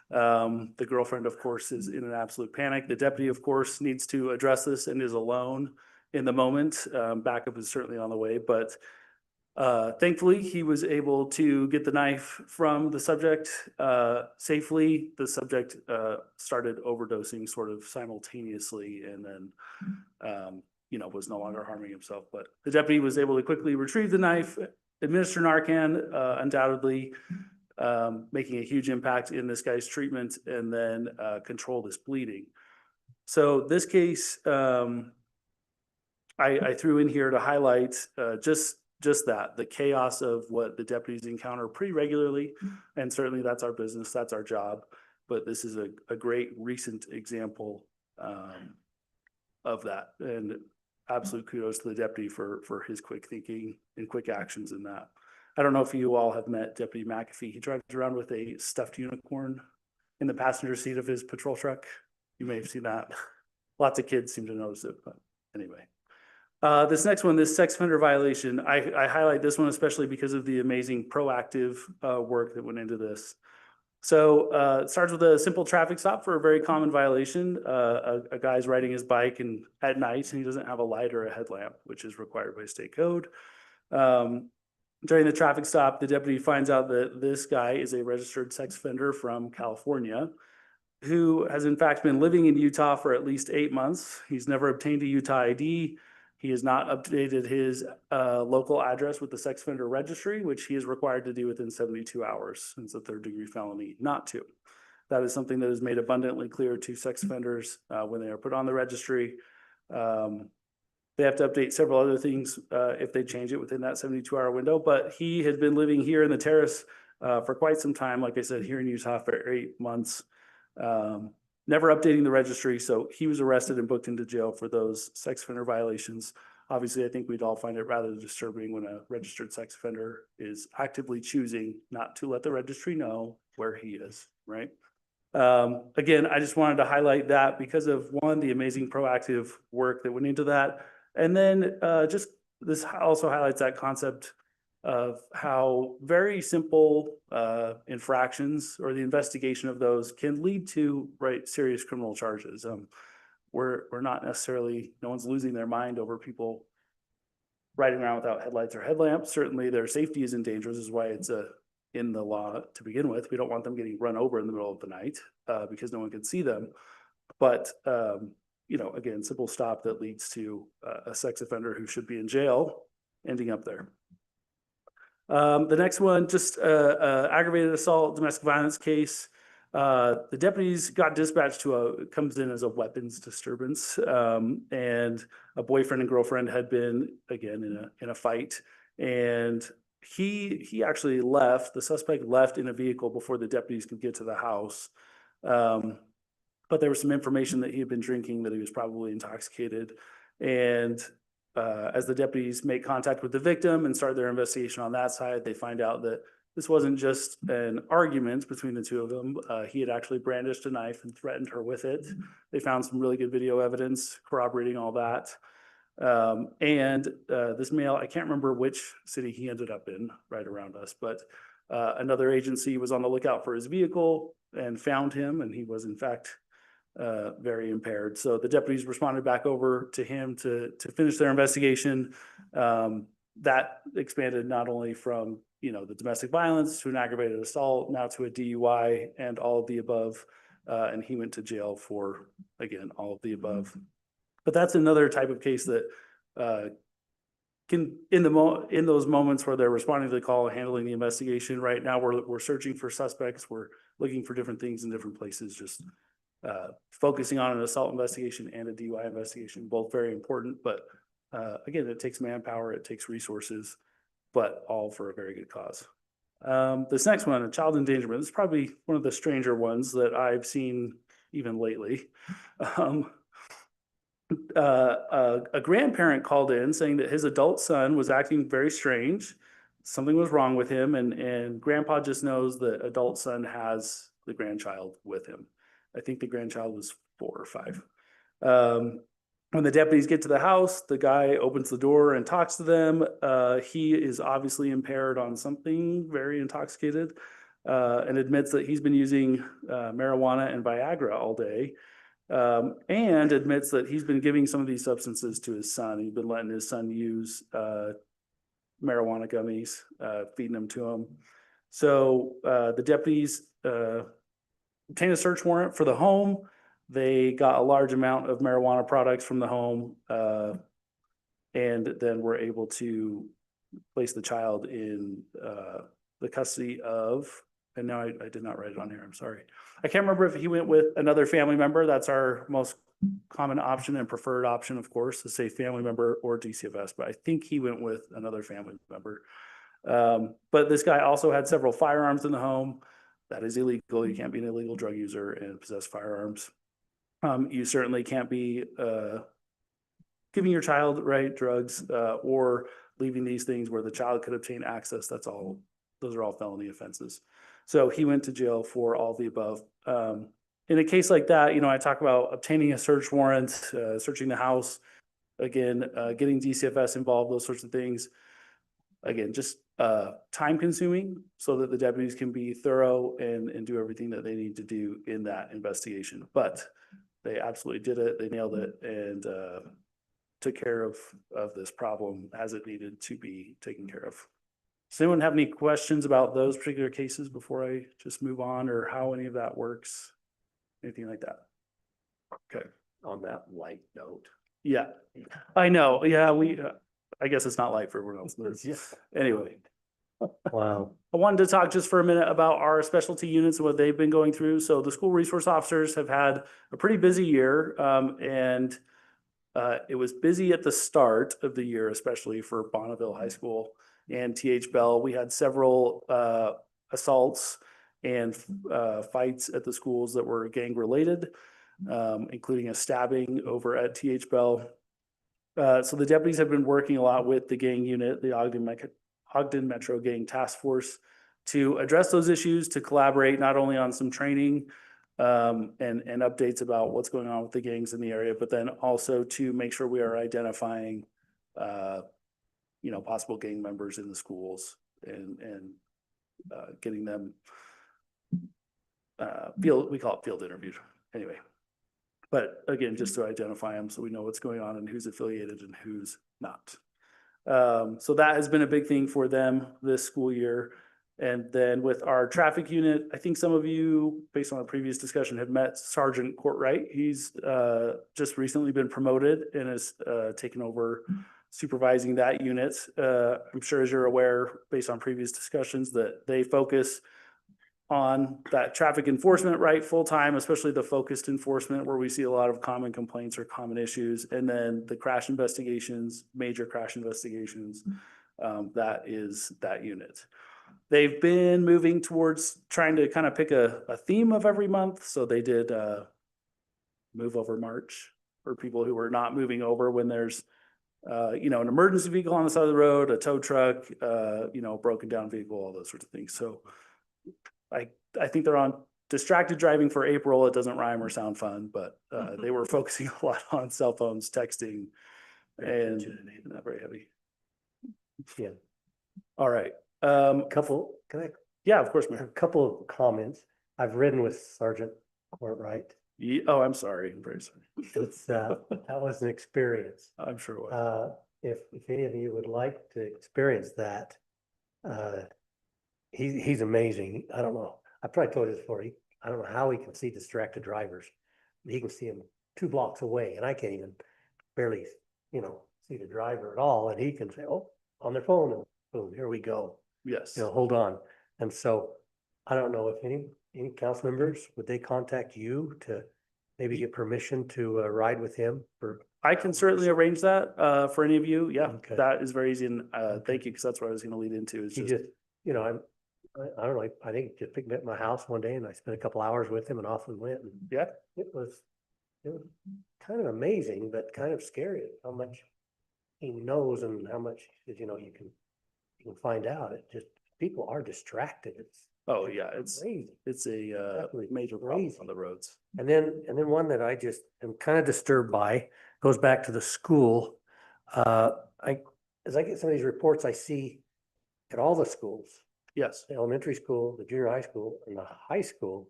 The girlfriend, of course, is in an absolute panic. The deputy, of course, needs to address this and is alone in the moment. Backup is certainly on the way, but thankfully, he was able to get the knife from the subject safely. The subject started overdosing sort of simultaneously, and then, you know, was no longer harming himself. But the deputy was able to quickly retrieve the knife, administer Narcan, undoubtedly making a huge impact in this guy's treatment, and then control this bleeding. So this case, I threw in here to highlight just that, the chaos of what the deputies encounter pretty regularly. And certainly that's our business, that's our job. But this is a great recent example of that. And absolute kudos to the deputy for his quick thinking and quick actions in that. I don't know if you all have met Deputy McAfee. He drives around with a stuffed unicorn in the passenger seat of his patrol truck. You may have seen that. Lots of kids seem to notice it, but anyway. This next one, this sex offender violation, I highlight this one especially because of the amazing proactive work that went into this. So it starts with a simple traffic stop for a very common violation. A guy's riding his bike and at night and he doesn't have a light or a headlamp, which is required by state code. During the traffic stop, the deputy finds out that this guy is a registered sex offender from California who has in fact been living in Utah for at least 8 months. He's never obtained a Utah ID. He has not updated his local address with the sex offender registry, which he is required to do within 72 hours. It's a third-degree felony not to. That is something that is made abundantly clear to sex offenders when they are put on the registry. They have to update several other things if they change it within that 72-hour window. But he had been living here in the Terrace for quite some time, like I said, here in Utah for 8 months. Never updating the registry, so he was arrested and booked into jail for those sex offender violations. Obviously, I think we'd all find it rather disturbing when a registered sex offender is actively choosing not to let the registry know where he is, right? Again, I just wanted to highlight that because of one, the amazing proactive work that went into that. And then just this also highlights that concept of how very simple infractions or the investigation of those can lead to serious criminal charges. We're not necessarily, no one's losing their mind over people riding around without headlights or headlamps. Certainly their safety is in danger. This is why it's in the law to begin with. We don't want them getting run over in the middle of the night because no one can see them. But again, simple stop that leads to a sex offender who should be in jail ending up there. The next one, just aggravated assault, domestic violence case. The deputies got dispatched to comes in as a weapons disturbance, and a boyfriend and girlfriend had been again in a fight, and he actually left. The suspect left in a vehicle before the deputies could get to the house. But there was some information that he had been drinking, that he was probably intoxicated, and as the deputies make contact with the victim and start their investigation on that side, they find out that this wasn't just an argument between the two of them. He had actually brandished a knife and threatened her with it. They found some really good video evidence corroborating all that. And this male, I can't remember which city he ended up in right around us, but another agency was on the lookout for his vehicle and found him, and he was in fact very impaired. So the deputies responded back over to him to finish their investigation. That expanded not only from the domestic violence to an aggravated assault, now to a DUI and all of the above. And he went to jail for, again, all of the above. But that's another type of case that can, in those moments where they're responding to the call, handling the investigation. Right now, we're searching for suspects. We're looking for different things in different places. Just focusing on an assault investigation and a DUI investigation, both very important. But again, it takes manpower, it takes resources, but all for a very good cause. This next one, a child endangerment, this is probably one of the stranger ones that I've seen even lately. A grandparent called in saying that his adult son was acting very strange. Something was wrong with him, and grandpa just knows that adult son has the grandchild with him. I think the grandchild was 4 or 5. When the deputies get to the house, the guy opens the door and talks to them. He is obviously impaired on something, very intoxicated, and admits that he's been using marijuana and Viagra all day, and admits that he's been giving some of these substances to his son. He's been letting his son use marijuana gummies, feeding them to him. So the deputies obtained a search warrant for the home. They got a large amount of marijuana products from the home, and then were able to place the child in the custody of, and now I did not write it on here, I'm sorry. I can't remember if he went with another family member. That's our most common option and preferred option, of course, to say family member or DCFS, but I think he went with another family member. But this guy also had several firearms in the home. That is illegal. You can't be an illegal drug user and possess firearms. You certainly can't be giving your child drugs or leaving these things where the child could obtain access. Those are all felony offenses. So he went to jail for all the above. In a case like that, I talk about obtaining a search warrant, searching the house, again, getting DCFS involved, those sorts of things. Again, just time consuming so that the deputies can be thorough and do everything that they need to do in that investigation. But they absolutely did it. They nailed it and took care of this problem as it needed to be taken care of. Does anyone have any questions about those particular cases before I just move on, or how any of that works? Anything like that? Okay. On that light note. Yeah, I know. Yeah, I guess it's not light for everyone else. Anyway, Wow. I wanted to talk just for a minute about our specialty units and what they've been going through. So the school resource officers have had a pretty busy year, and it was busy at the start of the year, especially for Bonneville High School and TH Bell. We had several assaults and fights at the schools that were gang related, including a stabbing over at TH Bell. So the deputies have been working a lot with the gang unit, the Ogden Metro Gang Task Force, to address those issues, to collaborate not only on some training and updates about what's going on with the gangs in the area, but then also to make sure we are identifying, possible gang members in the schools and getting them we call it field interviews anyway. But again, just to identify them so we know what's going on and who's affiliated and who's not. So that has been a big thing for them this school year. And then with our traffic unit, I think some of you, based on a previous discussion, have met Sergeant Courtwright. He's just recently been promoted and has taken over supervising that unit. I'm sure as you're aware, based on previous discussions, that they focus on that traffic enforcement, right, full-time, especially the focused enforcement where we see a lot of common complaints or common issues, and then the crash investigations, major crash investigations, that is that unit. They've been moving towards trying to kind of pick a theme of every month, so they did move over March for people who are not moving over when there's an emergency vehicle on the side of the road, a tow truck, broken down vehicle, all those sorts of things. So I think they're on distracted driving for April. It doesn't rhyme or sound fun, but they were focusing a lot on cell phones, texting, and not very heavy. Yeah. All right. Can I, Yeah, of course, a Mayor. couple of comments. I've ridden with Sergeant Courtwright. Oh, I'm sorry. I'm very sorry. It's, that was an experience. I'm sure it was. If any of you would like to experience that, he's amazing. I don't know. I probably told you this before. I don't know how he can see distracted drivers. He can see them 2 blocks away, and I can't even barely, see the driver at all. And he can say, "Oh, on their phone," and boom, here we go. Yes. Hold on. And so I don't know if any council members, would they contact you to maybe get permission to ride with him for? I can certainly arrange that for any of you. Yeah, Okay. that is very easy. And thank you, because that's what I was going to lead into. Is He just, I don't know, I think he just picked me up at my house one day and I spent a couple hours with him and off we went. And yeah. it was kind of amazing, but kind of scary how much he knows and how much, you can find out. It just, people are distracted. It's Oh yeah, it's crazy. it's a Absolutely major problem crazy. on the roads. And then one that I just am kind of disturbed by goes back to the school. As I get some of these reports, I see at all the schools, Yes. the elementary school, the junior high school, and the high school,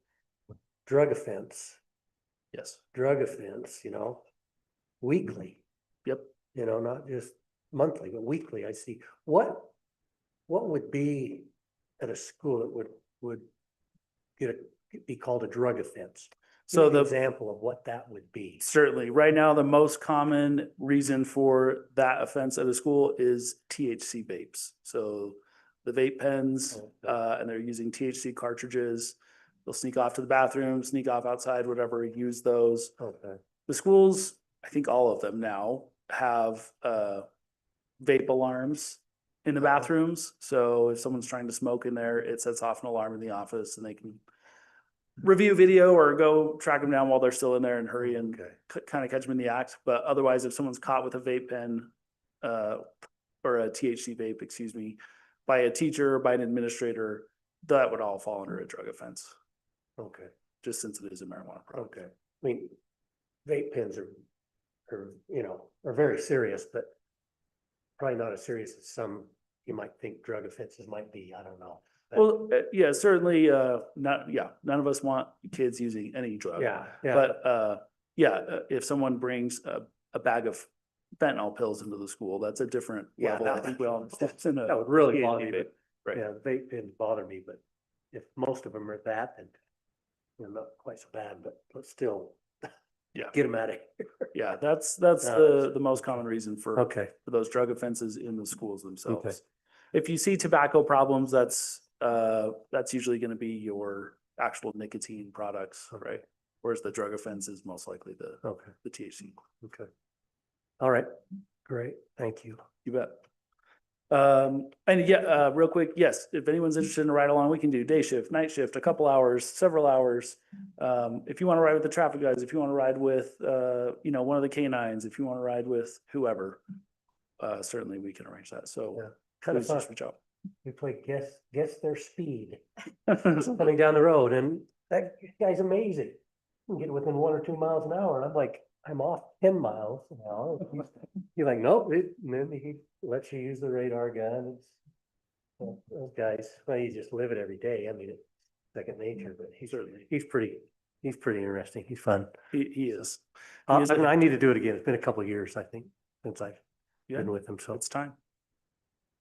drug offense, Yes. weekly. Yep. Not just monthly, but weekly. I see what would be at a school that would be called a drug offense. So Give me the an example of what that would be. certainly right now the most common reason for that offense at a school is THC vapes. So the vape pens, and they're using THC cartridges. They'll sneak off to the bathroom, sneak off outside, whatever, use those. Okay. The schools, I think all of them now have vape alarms in the bathrooms. So if someone's trying to smoke in there, it sets off an alarm in the office and they can review video or go track them down while they're still in there and hurry and kind of catch them in the act. But otherwise, if someone's caught with a vape pen or a THC vape, excuse me, by a teacher, by an administrator, that would all fall under a drug offense, Okay. just since it is a marijuana product. Okay. I mean, vape pens are very serious, but probably not as serious as some you might think drug offenses might be, I don't know. Well, yeah, certainly, none of us want kids using any drug. Yeah, yeah. But, if someone brings a bag of fentanyl pills into the school, that's a different Yeah, level. I think we all understand. That would really Yeah, bother me, vape, but, right. yeah, vape didn't bother me, but if most of them are that, then not quite so bad, but still. Yeah. Get them out of here. Yeah, that's No. the most common reason for Okay, those drug offenses in the schools themselves. Okay. If you see tobacco problems, that's usually gonna be your actual nicotine products, right? Whereas the drug offense is most likely okay, the THC. okay. All right, great, thank you. You bet. Real quick, yes, if anyone's interested in a ride along, we can do day shift, night shift, a couple hours, several hours. If you want to ride with the traffic guys, if you want to ride with, one of the canines, if you want to ride with whoever, certainly we can arrange that. So Yeah. Kind of please fun. just reach out. We play guess their speed coming down the road, and that guy's amazing. You can get within 1 or 2 miles an hour, and I'm like, I'm off 10 miles an hour. You're like, nope, and then he lets you use the radar gun. Those guys, well, you just live it every day. I mean, it's second nature, but Certainly. he's pretty interesting. He's fun. He is. He is I need to do it again. It's been a couple of years, I think, since I've Yeah. been with him, so. It's time.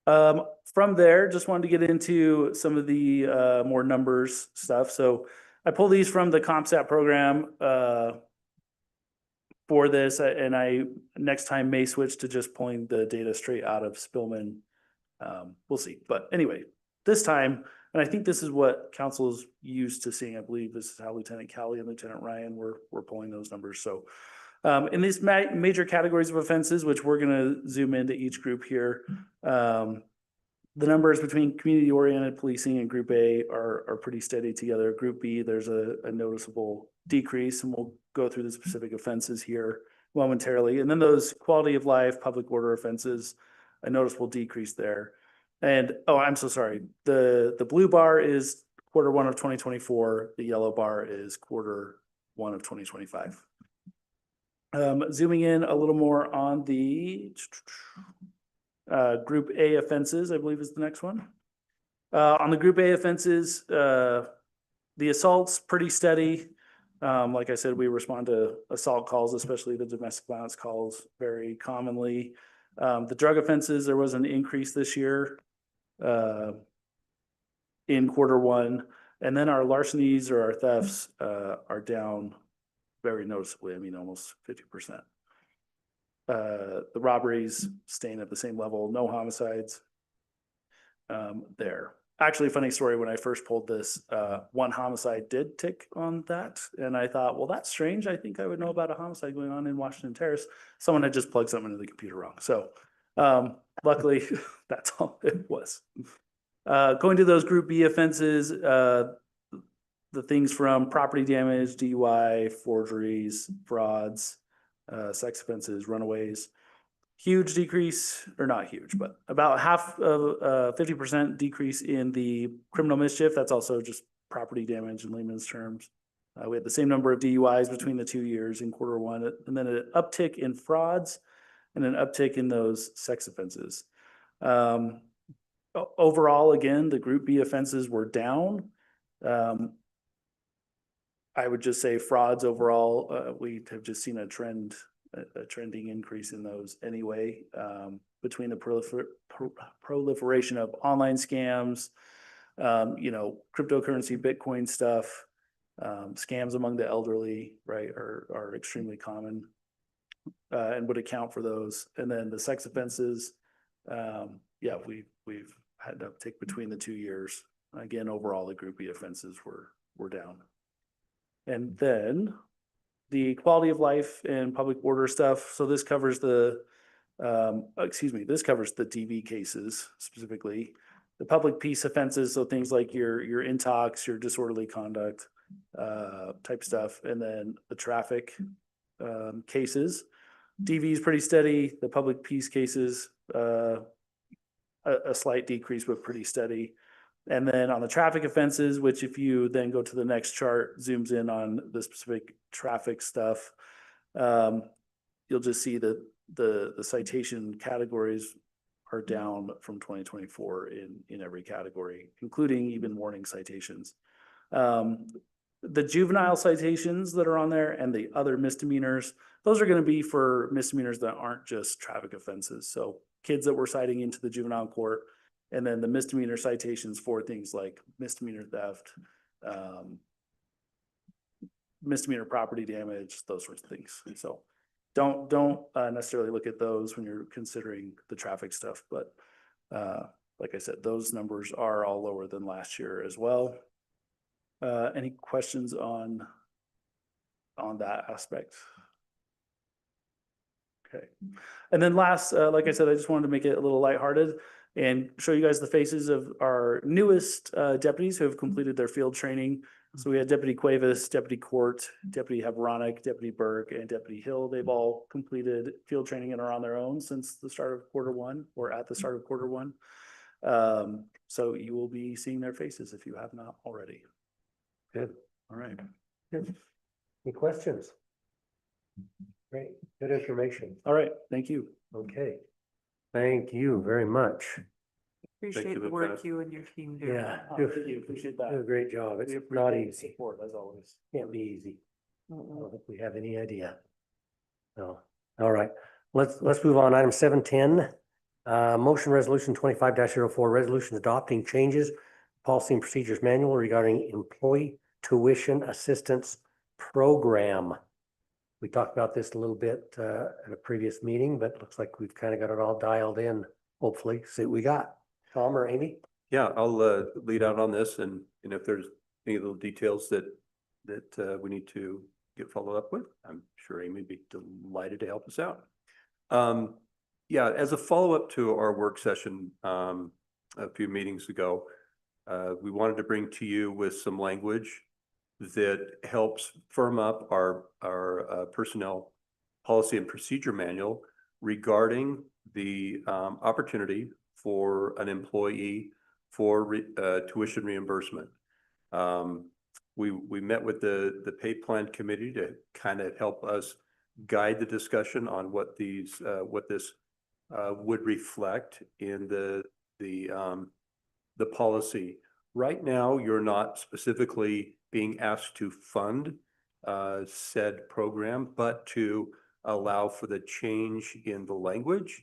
From there, just wanted to get into some of the more numbers stuff. So I pulled these from the CompStat program for this, and I next time may switch to just pulling the data straight out of Spillman. We'll see. But anyway, this time, and I think this is what council is used to seeing. I believe this is how Lieutenant Cowley and Lieutenant Ryan were pulling those numbers. So in these major categories of offenses, which we're going to zoom into each group here, the numbers between community-oriented policing and Group A are pretty steady together. Group B, there's a noticeable decrease, and we'll go through the specific offenses here momentarily. And then those quality of life, public order offenses, a noticeable decrease there. And, oh, I'm so sorry. The blue bar is Q1 of 2024. The yellow bar is Q1 of 2025. Zooming in a little more on the Group A offenses, I believe is the next one. On the Group A offenses, the assault's pretty steady. Like I said, we respond to assault calls, especially the domestic violence calls, very commonly. The drug offenses, there was an increase this year in Q1, and then our larcenies or our thefts are down very noticeably. I mean, almost 50%. The robberies staying at the same level, no homicides there. Actually, funny story, when I first pulled this, one homicide did tick on that. And I thought, well, that's strange. I think I would know about a homicide going on in Washington Terrace. Someone had just plugged something into the computer wrong. So luckily, that's all it was. Going to those Group B offenses, the things from property damage, DUI, forgeries, frauds, sex offenses, runaways. Huge decrease, or not huge, but about half of 50% decrease in the criminal mischief. That's also just property damage in layman's terms. We had the same number of DUIs between the 2 years in Q1, and then an uptick in frauds and an uptick in those sex offenses. Overall, again, the Group B offenses were down. I would just say frauds overall, we have just seen a trending increase in those anyway, between the proliferation of online scams, cryptocurrency, Bitcoin stuff, scams among the elderly, right, are extremely common and would account for those. And then the sex offenses, we've had an uptick between the 2 years. Again, overall, the Group B offenses were down. And then the quality of life and public order stuff. So this covers this covers the DV cases specifically. The public peace offenses, so things like your intox, your disorderly conduct type stuff, and then the traffic cases. DV is pretty steady. The public peace cases, a slight decrease, but pretty steady. And then on the traffic offenses, which if you then go to the next chart, zooms in on the specific traffic stuff, you'll just see that the citation categories are down from 2024 in every category, including even warning citations. The juvenile citations that are on there and the other misdemeanors, those are going to be for misdemeanors that aren't just traffic offenses. So kids that we're citing into the juvenile court, and then the misdemeanor citations for things like misdemeanor theft, misdemeanor property damage, those sorts of things. So don't necessarily look at those when you're considering the traffic stuff. But like I said, those numbers are all lower than last year as well. Any questions on that aspect? Okay. And then last, like I said, I just wanted to make it a little lighthearted and show you guys the faces of our newest deputies who have completed their field training. So we had Deputy Cuevas, Deputy Court, Deputy Havronic, Deputy Burke, and Deputy Hill. They've all completed field training and are on their own since the start of Q1 or at the start of Q1. So you will be seeing their faces if you have not already. Good. All right. Good. Any questions? Great, good information. All right. Thank you. Okay. Thank you very much. Appreciate the work you and your team do. Yeah. Thank you. Appreciate that. Do a great job. It's We not appreciate the easy. support, as always. Can't be easy. I Mm-mm. don't think we have any idea. No. All right. Let's move on. Item 710. Motion resolution 25-04, resolution adopting changes, policy and procedures manual regarding employee tuition assistance program. We talked about this a little bit at a previous meeting, but it looks like we've kind of got it all dialed in, hopefully. See what we got. Tom or Amy? Yeah, I'll lead out on this, and if there's any little details that we need to get followed up with, I'm sure Amy would be delighted to help us out. Yeah, as a follow-up to our work session a few meetings ago, we wanted to bring to you with some language that helps firm up our personnel policy and procedure manual regarding the opportunity for an employee for tuition reimbursement. We met with the pay plan committee to kind of help us guide the discussion on what this would reflect in the policy. Right now, you're not specifically being asked to fund said program, but to allow for the change in the language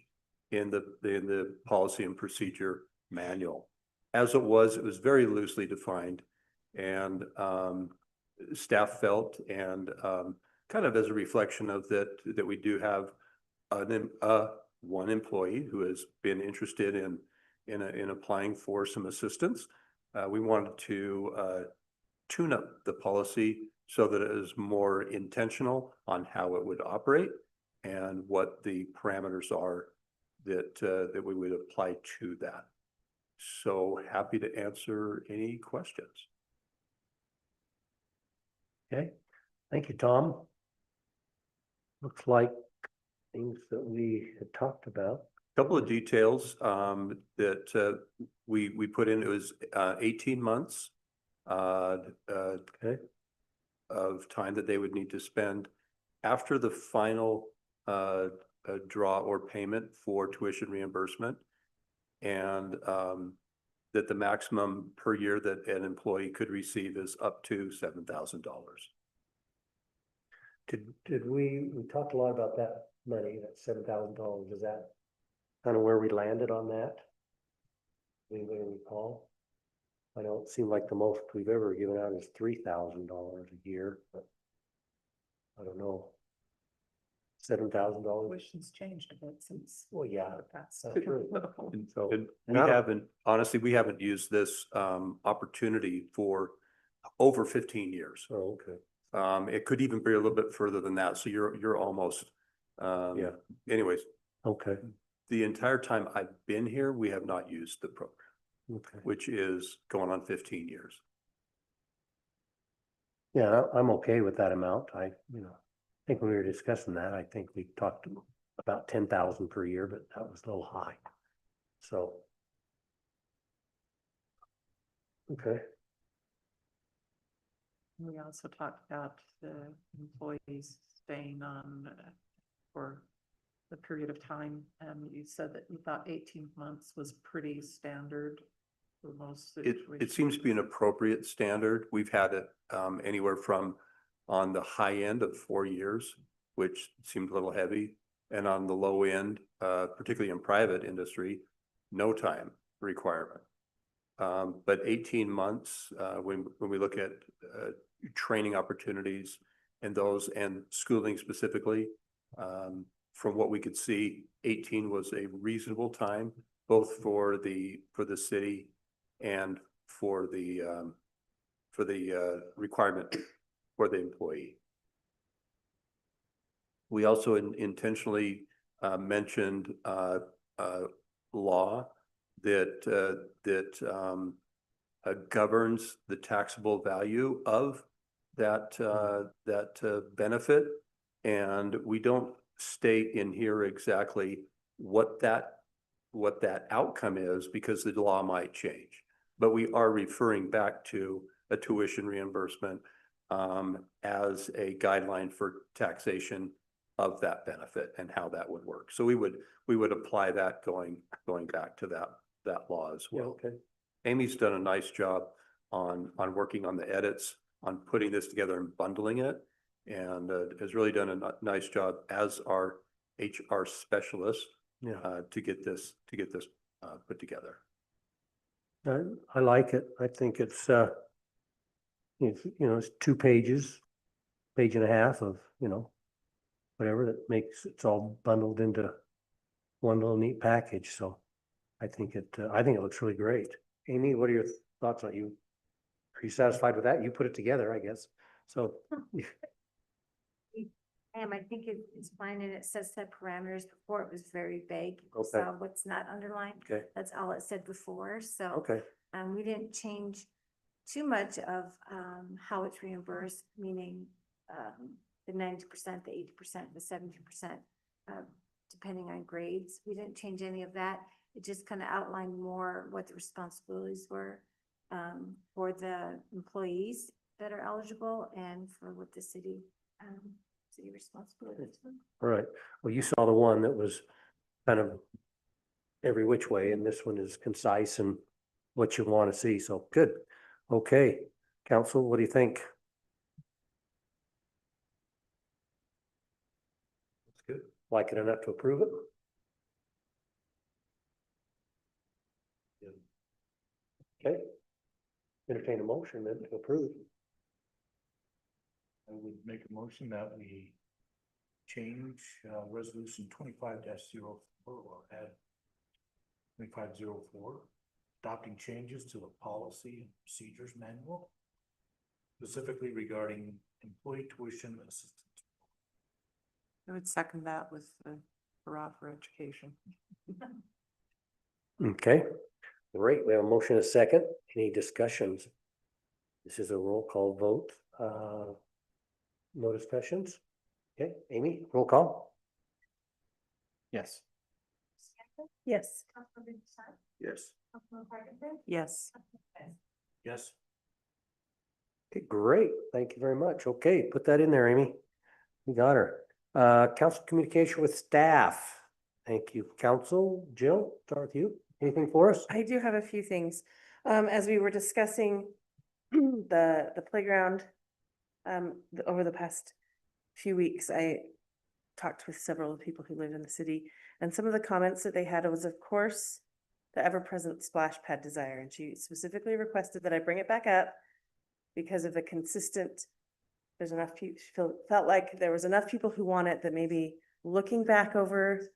in the policy and procedure manual. As it was very loosely defined, and staff felt, and kind of as a reflection of that we do have one employee who has been interested in applying for some assistance. We wanted to tune up the policy so that it is more intentional on how it would operate and what the parameters are that we would apply to that. So happy to answer any questions. Okay, thank you, Tom. Looks like things that we had talked about. Couple of details that we put in. It was 18 months Okay. of time that they would need to spend after the final draw or payment for tuition reimbursement, and that the maximum per year that an employee could receive is up to $7,000. Did we talked a lot about that money, that $7,000. Is that kind of where we landed on that? Anybody recall? I know it seemed like the most we've ever given out is $3,000 a year, but I don't know. $7,000. Tuition's changed a bit since. Well, yeah, That's that's true. And So we now- haven't, honestly, we haven't used this opportunity for over 15 years. Oh, okay. It could even be a little bit further than that. So you're almost, Yeah. anyways, Okay. the entire time I've been here, we have not used the program, Okay. which is going on 15 years. Yeah, I'm okay with that amount. I think when we were discussing that, I think we talked about 10,000 per year, but that was a little high. So. Okay. We also talked about the employees staying on for the period of time, you said that you thought 18 months was pretty standard for most It situations. seems to be an appropriate standard. We've had it anywhere from on the high end of 4 years, which seemed a little heavy, and on the low end, particularly in private industry, no time requirement. But 18 months, when we look at training opportunities and those and schooling specifically, from what we could see, 18 was a reasonable time, both for the city and for the requirement for the employee. We also intentionally mentioned law that governs the taxable value of that benefit. And we don't state in here exactly what that outcome is, because the law might change. But we are referring back to a tuition reimbursement as a guideline for taxation of that benefit and how that would work. So we would apply that going back to that law as well. Okay. Amy's done a nice job on working on the edits, on putting this together and bundling it, and has really done a nice job as our HR specialist to get this put together. I like it. I think it's, it's 2 pages, page and a half of, whatever that makes, it's all bundled into one little neat package. So I think it looks really great. Amy, what are your thoughts on you? Are you satisfied with that? You put it together, I guess. So I think it's fine, and it says set parameters. Before it was very vague. Okay. So what's not underlined, Okay. that's all it said before, so. Okay. We didn't change too much of, how it's reimbursed, meaning, the 90%, the 80%, the 70%, depending on grades. We didn't change any of that. It just kind of outlined more what the responsibilities were, for the employees that are eligible and for what the city responsibilities. All right. Well, you saw the one that was kind of every which way, and this one is concise and what you want to see. So good. Okay. Council, what do you think? That's good. Like it enough to approve it? Okay. Entertain a motion then to approve. I would make a motion that we change resolution 25-04 or add 2504, adopting changes to the policy and procedures manual, specifically regarding employee tuition assistance. I would second that with the hurrah for education. Okay. Great. We have a motion and a second. Any discussions? This is a roll call vote. No discussions? Okay, Amy, roll call. Yes. Yes. Yes. Yes. Yes. Okay, great. Thank you very much. Okay, put that in there, Amy. You got her. Council communication with staff. Thank you. Council, Jill, start with you. Anything for us? I do have a few things. As we were discussing the playground, over the past few weeks, I talked with several people who live in the city, and some of the comments that they had was, of course, the ever-present splash pad desire. And she specifically requested that I bring it back up because of the consistent, there's enough people, felt like there was enough people who want it that maybe looking back over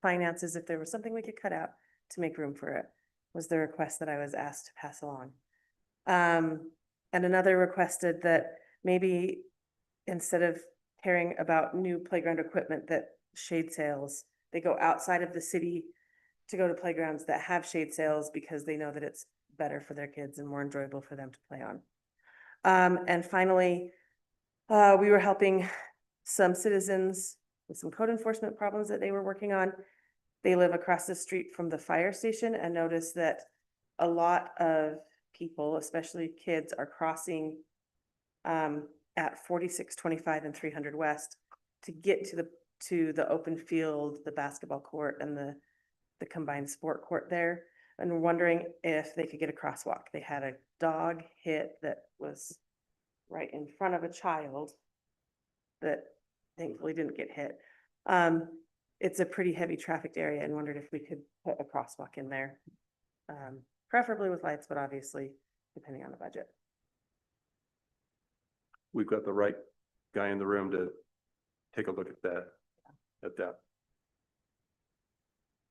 finances, if there was something we could cut out to make room for it, was the request that I was asked to pass along. And another requested that maybe instead of caring about new playground equipment, that shade sales, they go outside of the city to go to playgrounds that have shade sales because they know that it's better for their kids and more enjoyable for them to play on. And finally, we were helping some citizens with some code enforcement problems that they were working on. They live across the street from the fire station and noticed that a lot of people, especially kids, are crossing at 4625 and 300 West to get to the open field, the basketball court and the combined sport court there. And we're wondering if they could get a crosswalk. They had a dog hit that was right in front of a child that thankfully didn't get hit. It's a pretty heavy trafficked area and wondered if we could put a crosswalk in there. Preferably with lights, but obviously depending on the budget. We've got the right guy in the room to take a look at that.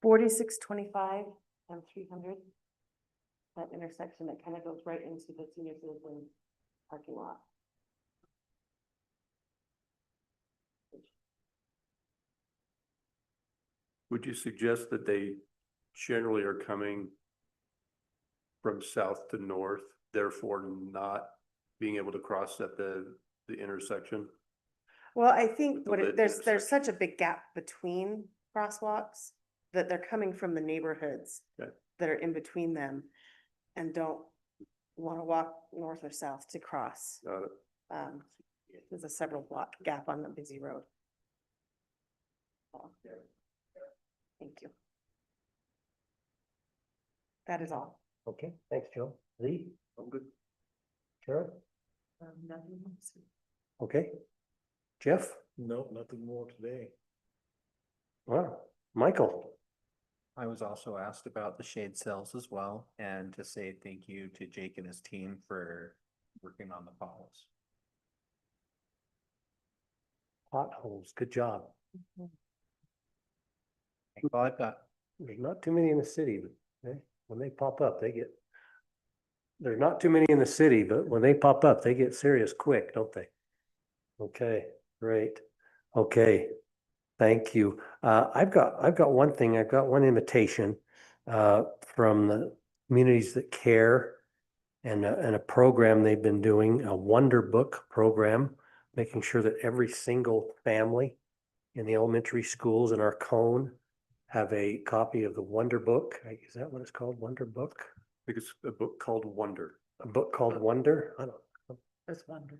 4625 and 300. That intersection that kind of goes right into the senior citizen parking lot. Would you suggest that they generally are coming from south to north, therefore not being able to cross at the intersection? Well, I think The what lit there's intersection. such a big gap between crosswalks that they're coming from the neighborhoods Okay. that are in between them and don't want to walk north or south to cross. There's a several block gap on the busy road. Thank you. That is all. Okay, thanks, Joe. Lee? I'm good. Sharon? Nothing. Okay. Jeff? No, nothing more today. Wow. Michael? I was also asked about the shade cells as well, and to say thank you to Jake and his team for working on the potholes. Potholes, good job. That's all I've got. There's not too many in the city, but when they pop up, there's not too many in the city, but when they pop up, they get serious quick, don't they? Okay, great. Okay, thank you. I've got one thing. I've got one invitation from the Communities That Care and a program they've been doing, a Wonder Book program, making sure that every single family in the elementary schools in our cone have a copy of the Wonder Book. Is that what it's called? Wonder Book? I think it's a book called Wonder. A book called Wonder? I don't know. There's Wonder.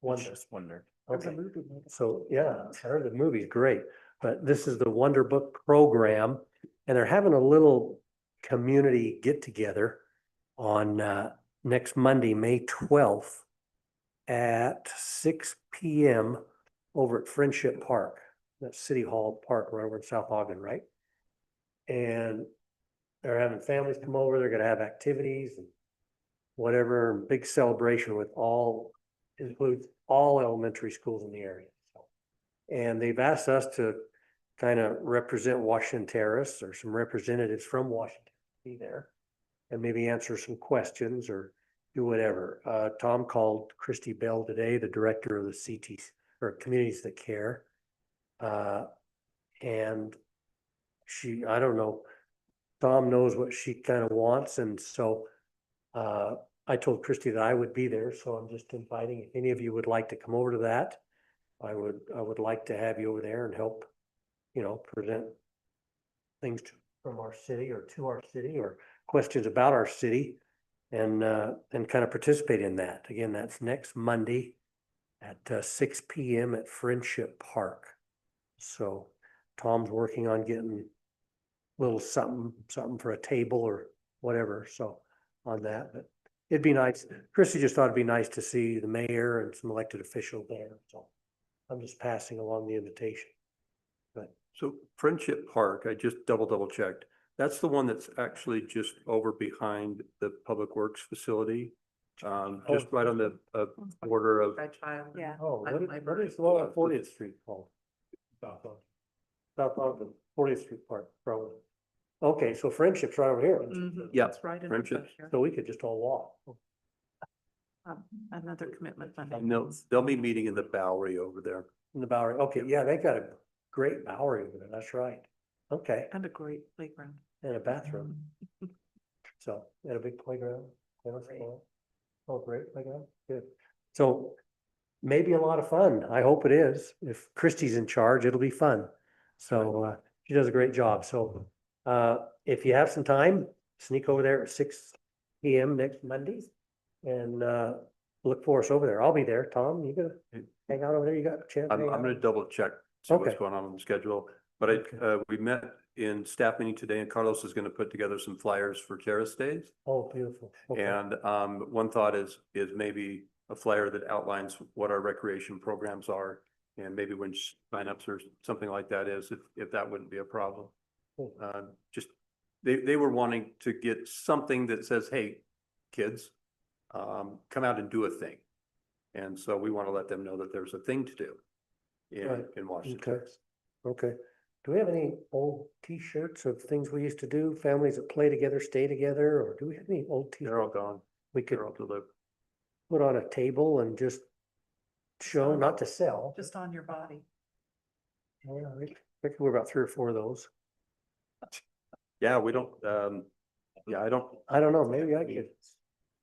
Wonder. Just wondered. There's a Okay. movie made it. So, yeah, I heard the movie's great, but this is the Wonder Book program, and they're having a little community get together on next Monday, May 12th at 6 p.m. over at Friendship Park, that's City Hall Park, right over in South Ogden, right? And they're having families come over, they're gonna have activities and whatever, big celebration with includes all elementary schools in the area. So, and they've asked us to kind of represent Washington Terrace or some representatives from Washington to be there and maybe answer some questions or do whatever. Tom called Christy Bell today, the director of the CTs or Communities That Care. And I don't know, Tom knows what she kind of wants. And so I told Christy that I would be there, so I'm just inviting, if any of you would like to come over to that, I would like to have you over there and help, present things from our city or to our city or questions about our city and kind of participate in that. Again, that's next Monday at 6 p.m. at Friendship Park. So Tom's working on getting a little something for a table or whatever, so on that, but it'd be nice. Chrissy just thought it'd be nice to see the mayor and some elected officials there, so I'm just passing along the invitation. But So Friendship Park, I just double checked. That's the one that's actually just over behind the Public Works facility. Just right on the border of, By child. Yeah. oh, what is the one on 40th Street called? South Ogden, 40th Street Park, probably. Okay, so Friendship's right over here, Mhm, Yeah, that's right in Friendship. the here. so we could just all walk. Another commitment Monday. no, they'll be meeting in the Bowery over there. In the Bowery, okay, yeah, they got a great Bowery over there, that's right. Okay, And a great playground. and a bathroom, so, and a big playground. tennis court. Oh, great playground, good. So maybe a lot of fun, I hope it is. If Christie's in charge, it'll be fun. So she does a great job, so if you have some time, sneak over there at 6 p.m. next Monday. And look for us over there. I'll be there. Tom, you gonna hang out over there? You got a chance? to I'm hang out? gonna double check see what's Okay. going on the schedule. But we met in staff meeting today and Carlos is gonna put together some flyers for Terrace Days. Oh, beautiful. Okay. And one thought is maybe a flyer that outlines what our recreation programs are. And maybe when signups or something like that is, if that wouldn't be a problem. Cool. Just, they were wanting to get something that says, hey, kids, come out and do a thing. And so we want to let them know that there's a thing to do Right. in Washington. Okay. Okay. Do we have any old T-shirts of things we used to do, families that play together, stay together, or do we have any old They're all T-shirts gone. we could They're all delivered. put on a table and just show, not to sell? Just on your body. Yeah, I think we're about 3 or 4 of those. Yeah, we don't, I don't, I don't know, maybe I could.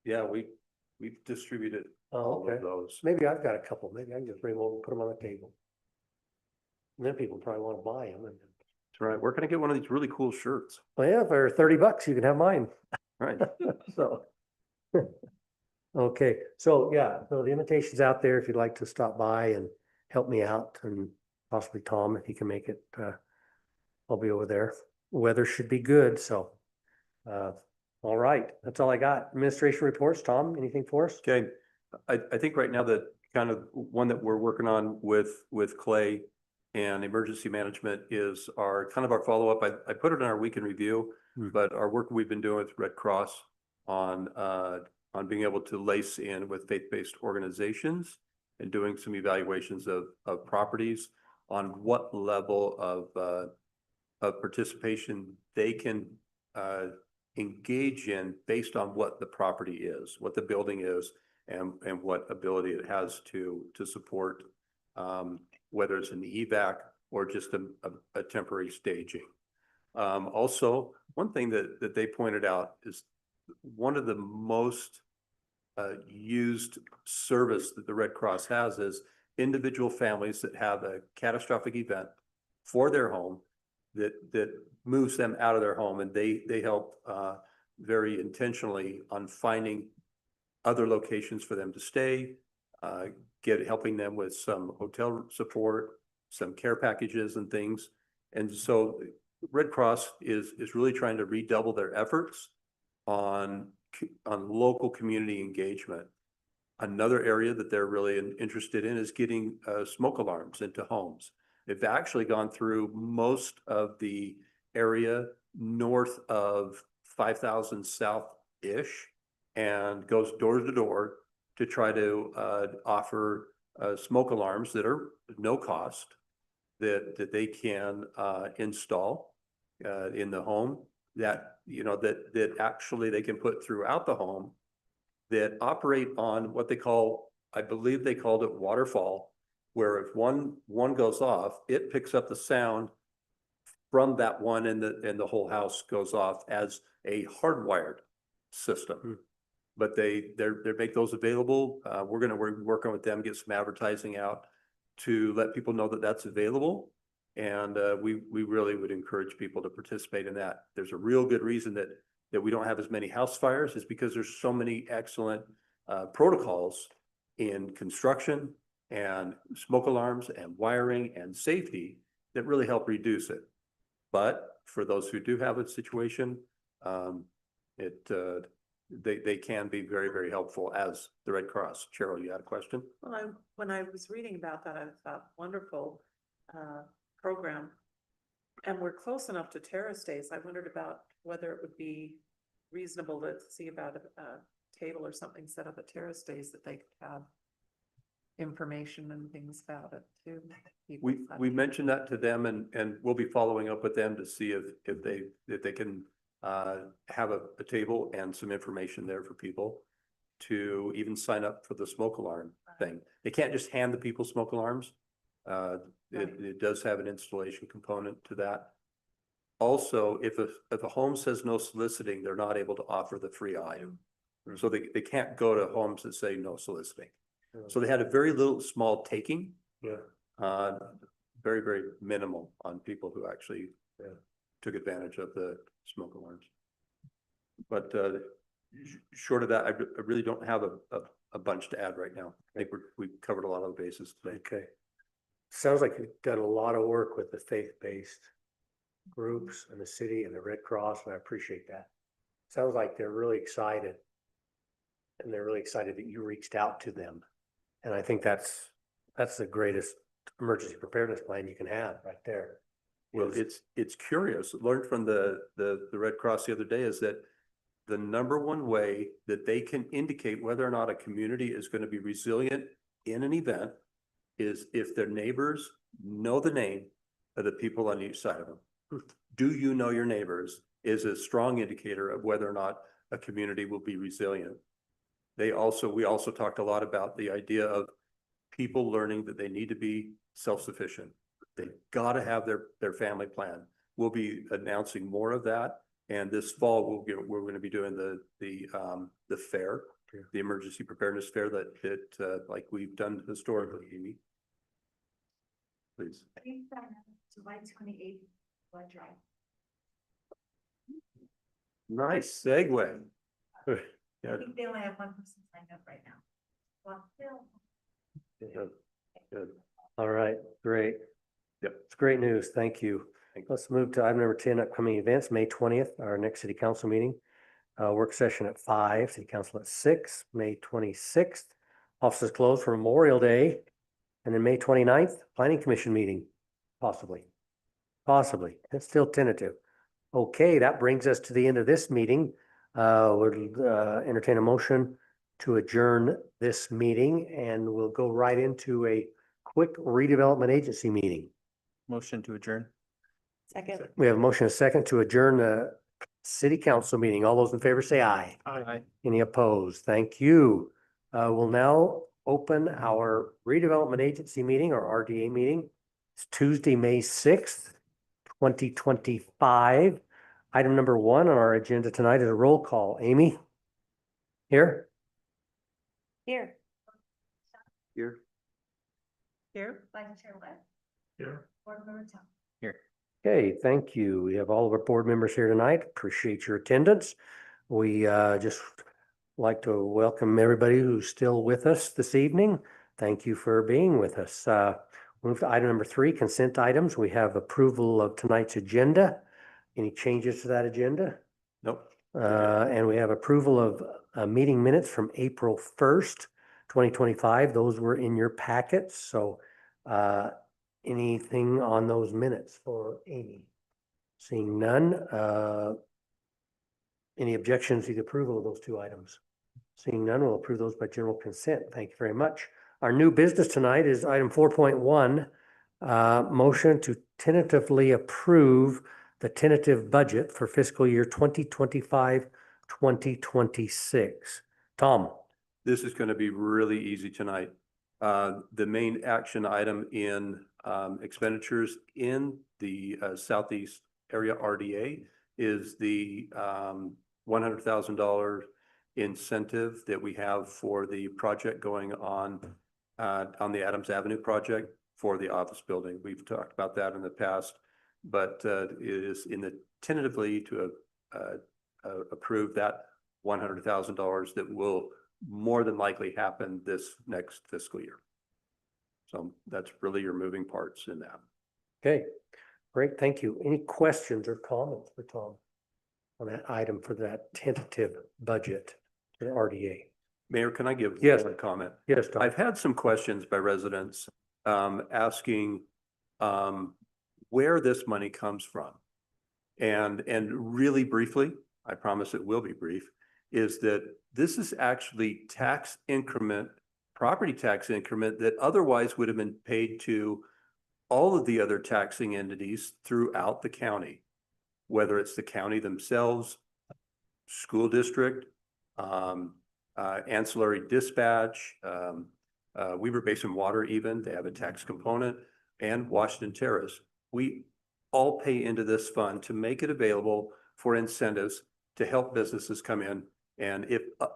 yeah, we distributed Oh, all okay. of those. Maybe I've got a couple. Maybe I can just bring them over, and put them on the table. And then people probably want to buy them. And, That's right. Where can I get one of these really cool shirts? well, yeah, for $30, you can have mine. Right. So. Okay, so yeah, so the invitation's out there if you'd like to stop by and help me out, and possibly Tom, if he can make it, I'll be over there. Weather should be good, so. All right, that's all I got. Administration reports, Tom, anything for us? Okay, I think right now that kind of one that we're working on with Clay and emergency management is our kind of our follow-up. I put it in our week in review, but our work we've been doing with Red Cross on being able to lace in with faith-based organizations and doing some evaluations of properties on what level of participation they can engage in based on what the property is, what the building is, and what ability it has to support, whether it's an evac or just a temporary staging. Also, one thing that they pointed out is one of the most used service that the Red Cross has is individual families that have a catastrophic event for their home that moves them out of their home, and they help very intentionally on finding other locations for them to stay, helping them with some hotel support, some care packages and things. And so Red Cross is really trying to redouble their efforts on local community engagement. Another area that they're really interested in is getting smoke alarms into homes. They've actually gone through most of the area north of 5,000 south-ish and goes door to door to try to offer smoke alarms that are no cost that they can install in the home that, that actually they can put throughout the home that operate on what they call, I believe they called it waterfall, where if one goes off, it picks up the sound from that one and the whole house goes off as a hardwired system. But they make those available. We're working with them, get some advertising out to let people know that that's available. And we really would encourage people to participate in that. There's a real good reason that we don't have as many house fires is because there's so many excellent protocols in construction and smoke alarms and wiring and safety that really help reduce it. But for those who do have a situation, they can be very, very helpful as the Red Cross. Cheryl, you had a question? Well, when I was reading about that, I thought, wonderful program. And we're close enough to Terrace Days. I wondered about whether it would be reasonable to see about a table or something set up at Terrace Days that they could have information and things about it too. We mentioned that to them and we'll be following up with them to see if they can have a table and some information there for people to even sign up for the smoke alarm thing. They can't just hand the people smoke alarms. It does have an installation component to that. Also, if a home says no soliciting, they're not able to offer the free item. So they can't go to homes that say no soliciting. So they had a very little small taking. Yeah. Very, very minimal on people who actually took advantage of the smoke alarms. But short of that, I really don't have a bunch to add right now. I think we've covered a lot of the bases today. Okay. sounds like you've done a lot of work with the faith-based groups and the city and the Red Cross, and I appreciate that. Sounds like they're really excited. And they're really excited that you reached out to them. And I think that's the greatest emergency preparedness plan you can have right there. Well, it's curious. Learned from the Red Cross the other day is that the number one way that they can indicate whether or not a community is going to be resilient in an event is if their neighbors know the name of the people on each side of them. Do you know your neighbors is a strong indicator of whether or not a community will be resilient. We also talked a lot about the idea of people learning that they need to be self-sufficient. They gotta have their family plan. We'll be announcing more of that. And this fall, we're gonna be doing the fair, the emergency preparedness fair that like we've done historically, Amy. Please. July 28th, blood drive. Nice segue. I Yeah. think they only have one person signed up right now. Well, still. Good. All right, great. Yep. It's great news. Thank you. Let's move to item number 10, upcoming events, May 20th, our next city council meeting. Work session at 5, city council at 6, May 26th. Offices closed for Memorial Day. And then May 29th, planning commission meeting, possibly. It's still tentative. Okay, that brings us to the end of this meeting. Would entertain a motion to adjourn this meeting, and we'll go right into a quick redevelopment agency meeting. Motion to adjourn. Second. We have a motion and a second to adjourn the city council meeting. All those in favor say aye. Aye. Any opposed? Thank you. We'll now open our redevelopment agency meeting, or RDA meeting. It's Tuesday, May 6th, 2025. Item number 1 on our agenda tonight is a roll call. Amy? Here? Here. Here. Here. Vice Chair Webb. Here. Board Member Tom. Here. Okay, thank you. We have all of our board members here tonight. Appreciate your attendance. We just like to welcome everybody who's still with us this evening. Thank you for being with us. Move to item number 3, consent items. We have approval of tonight's agenda. Any changes to that agenda? Nope. And we have approval of meeting minutes from April 1st, 2025. Those were in your packets. So anything on those minutes for Amy? Seeing none. Any objections to the approval of those 2 items? Seeing none, we'll approve those by general consent. Thank you very much. Our new business tonight is item 4.1, motion to tentatively approve the tentative budget for fiscal year 2025, 2026. Tom? This is going to be really easy tonight. The main action item in expenditures in the Southeast area RDA is the $100,000 incentive that we have for the project going on the Adams Avenue project for the office building. We've talked about that in the past, but it is in the tentatively to approve that $100,000 that will more than likely happen this next fiscal year. So that's really your moving parts in that. Okay, great. Thank you. Any questions or comments for Tom on that item for that tentative budget for the RDA? Mayor, can I give Yes. one comment? Yes, Tom. I've had some questions by residents asking where this money comes from. And really briefly, I promise it will be brief, is that this is actually tax increment, property tax increment that otherwise would have been paid to all of the other taxing entities throughout the county, whether it's the county themselves, school district, ancillary dispatch, Weaver Basin Water even, they have a tax component, and Washington Terrace. We all pay into this fund to make it available for incentives to help businesses come in. And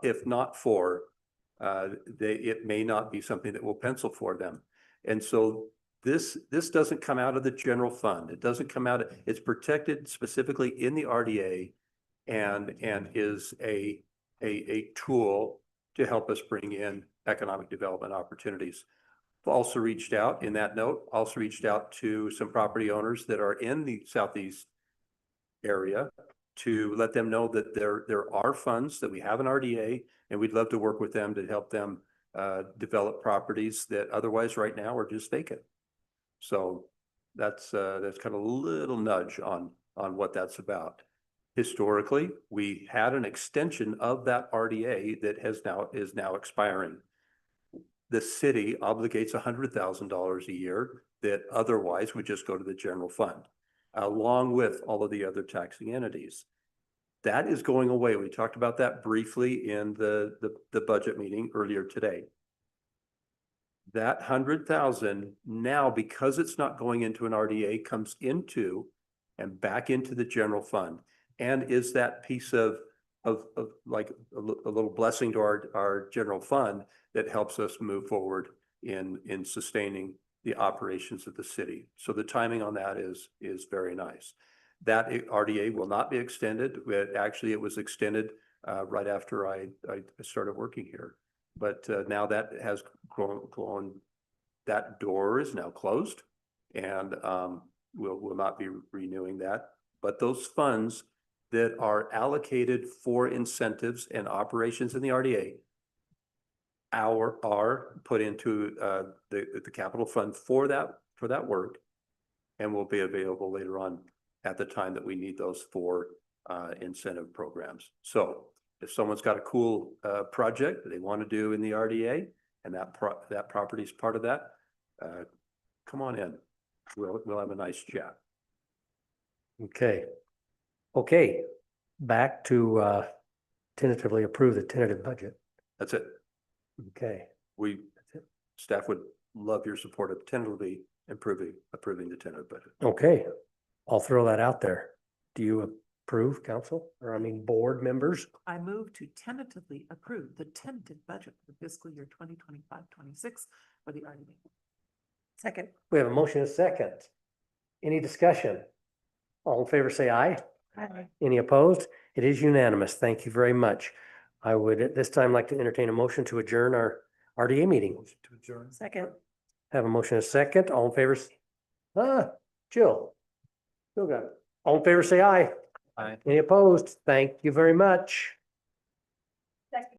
if not for, it may not be something that will pencil for them. And so this doesn't come out of the general fund. It doesn't come out, it's protected specifically in the RDA and is a tool to help us bring in economic development opportunities. also reached out, in that note, also reached out to some property owners that are in the southeast area to let them know that there are funds, that we have an RDA, and we'd love to work with them to help them develop properties that otherwise right now are just vacant. So that's kind of a little nudge on what that's about. Historically, we had an extension of that RDA that is now expiring. The city obligates $100,000 a year that otherwise would just go to the general fund, along with all of the other taxing entities. That is going away. We talked about that briefly in the budget meeting earlier today. That 100,000 now, because it's not going into an RDA, comes into and back into the general fund, and is that piece of like a little blessing to our general fund that helps us move forward in sustaining the operations of the city. So the timing on that is very nice. That RDA will not be extended. It was extended right after I started working here. But now that has grown, that door is now closed, and we'll not be renewing that. But those funds that are allocated for incentives and operations in the RDA are put into the capital fund for that work, and will be available later on at the time that we need those for incentive programs. So if someone's got a cool project that they want to do in the RDA, and that property is part of that, come on in. We'll have a nice chat. Okay, back to tentatively approve the tentative budget. That's it. Okay, Staff would love your support of tentatively approving the tentative budget. okay, I'll throw that out there. Do you approve, council, or I mean, board members? I move to tentatively approve the tentative budget for fiscal year 2025-26 for the RDA. Second. We have a motion and a second. Any discussion? All in favor, say aye. Aye. Any opposed? It is unanimous. Thank you very much. I would at this time like to entertain a motion to adjourn our RDA meeting. To adjourn. Second. Have a motion and a second. All in favor? Jill. Jill got it. All in favor, say aye. Aye. Any opposed? Thank you very much.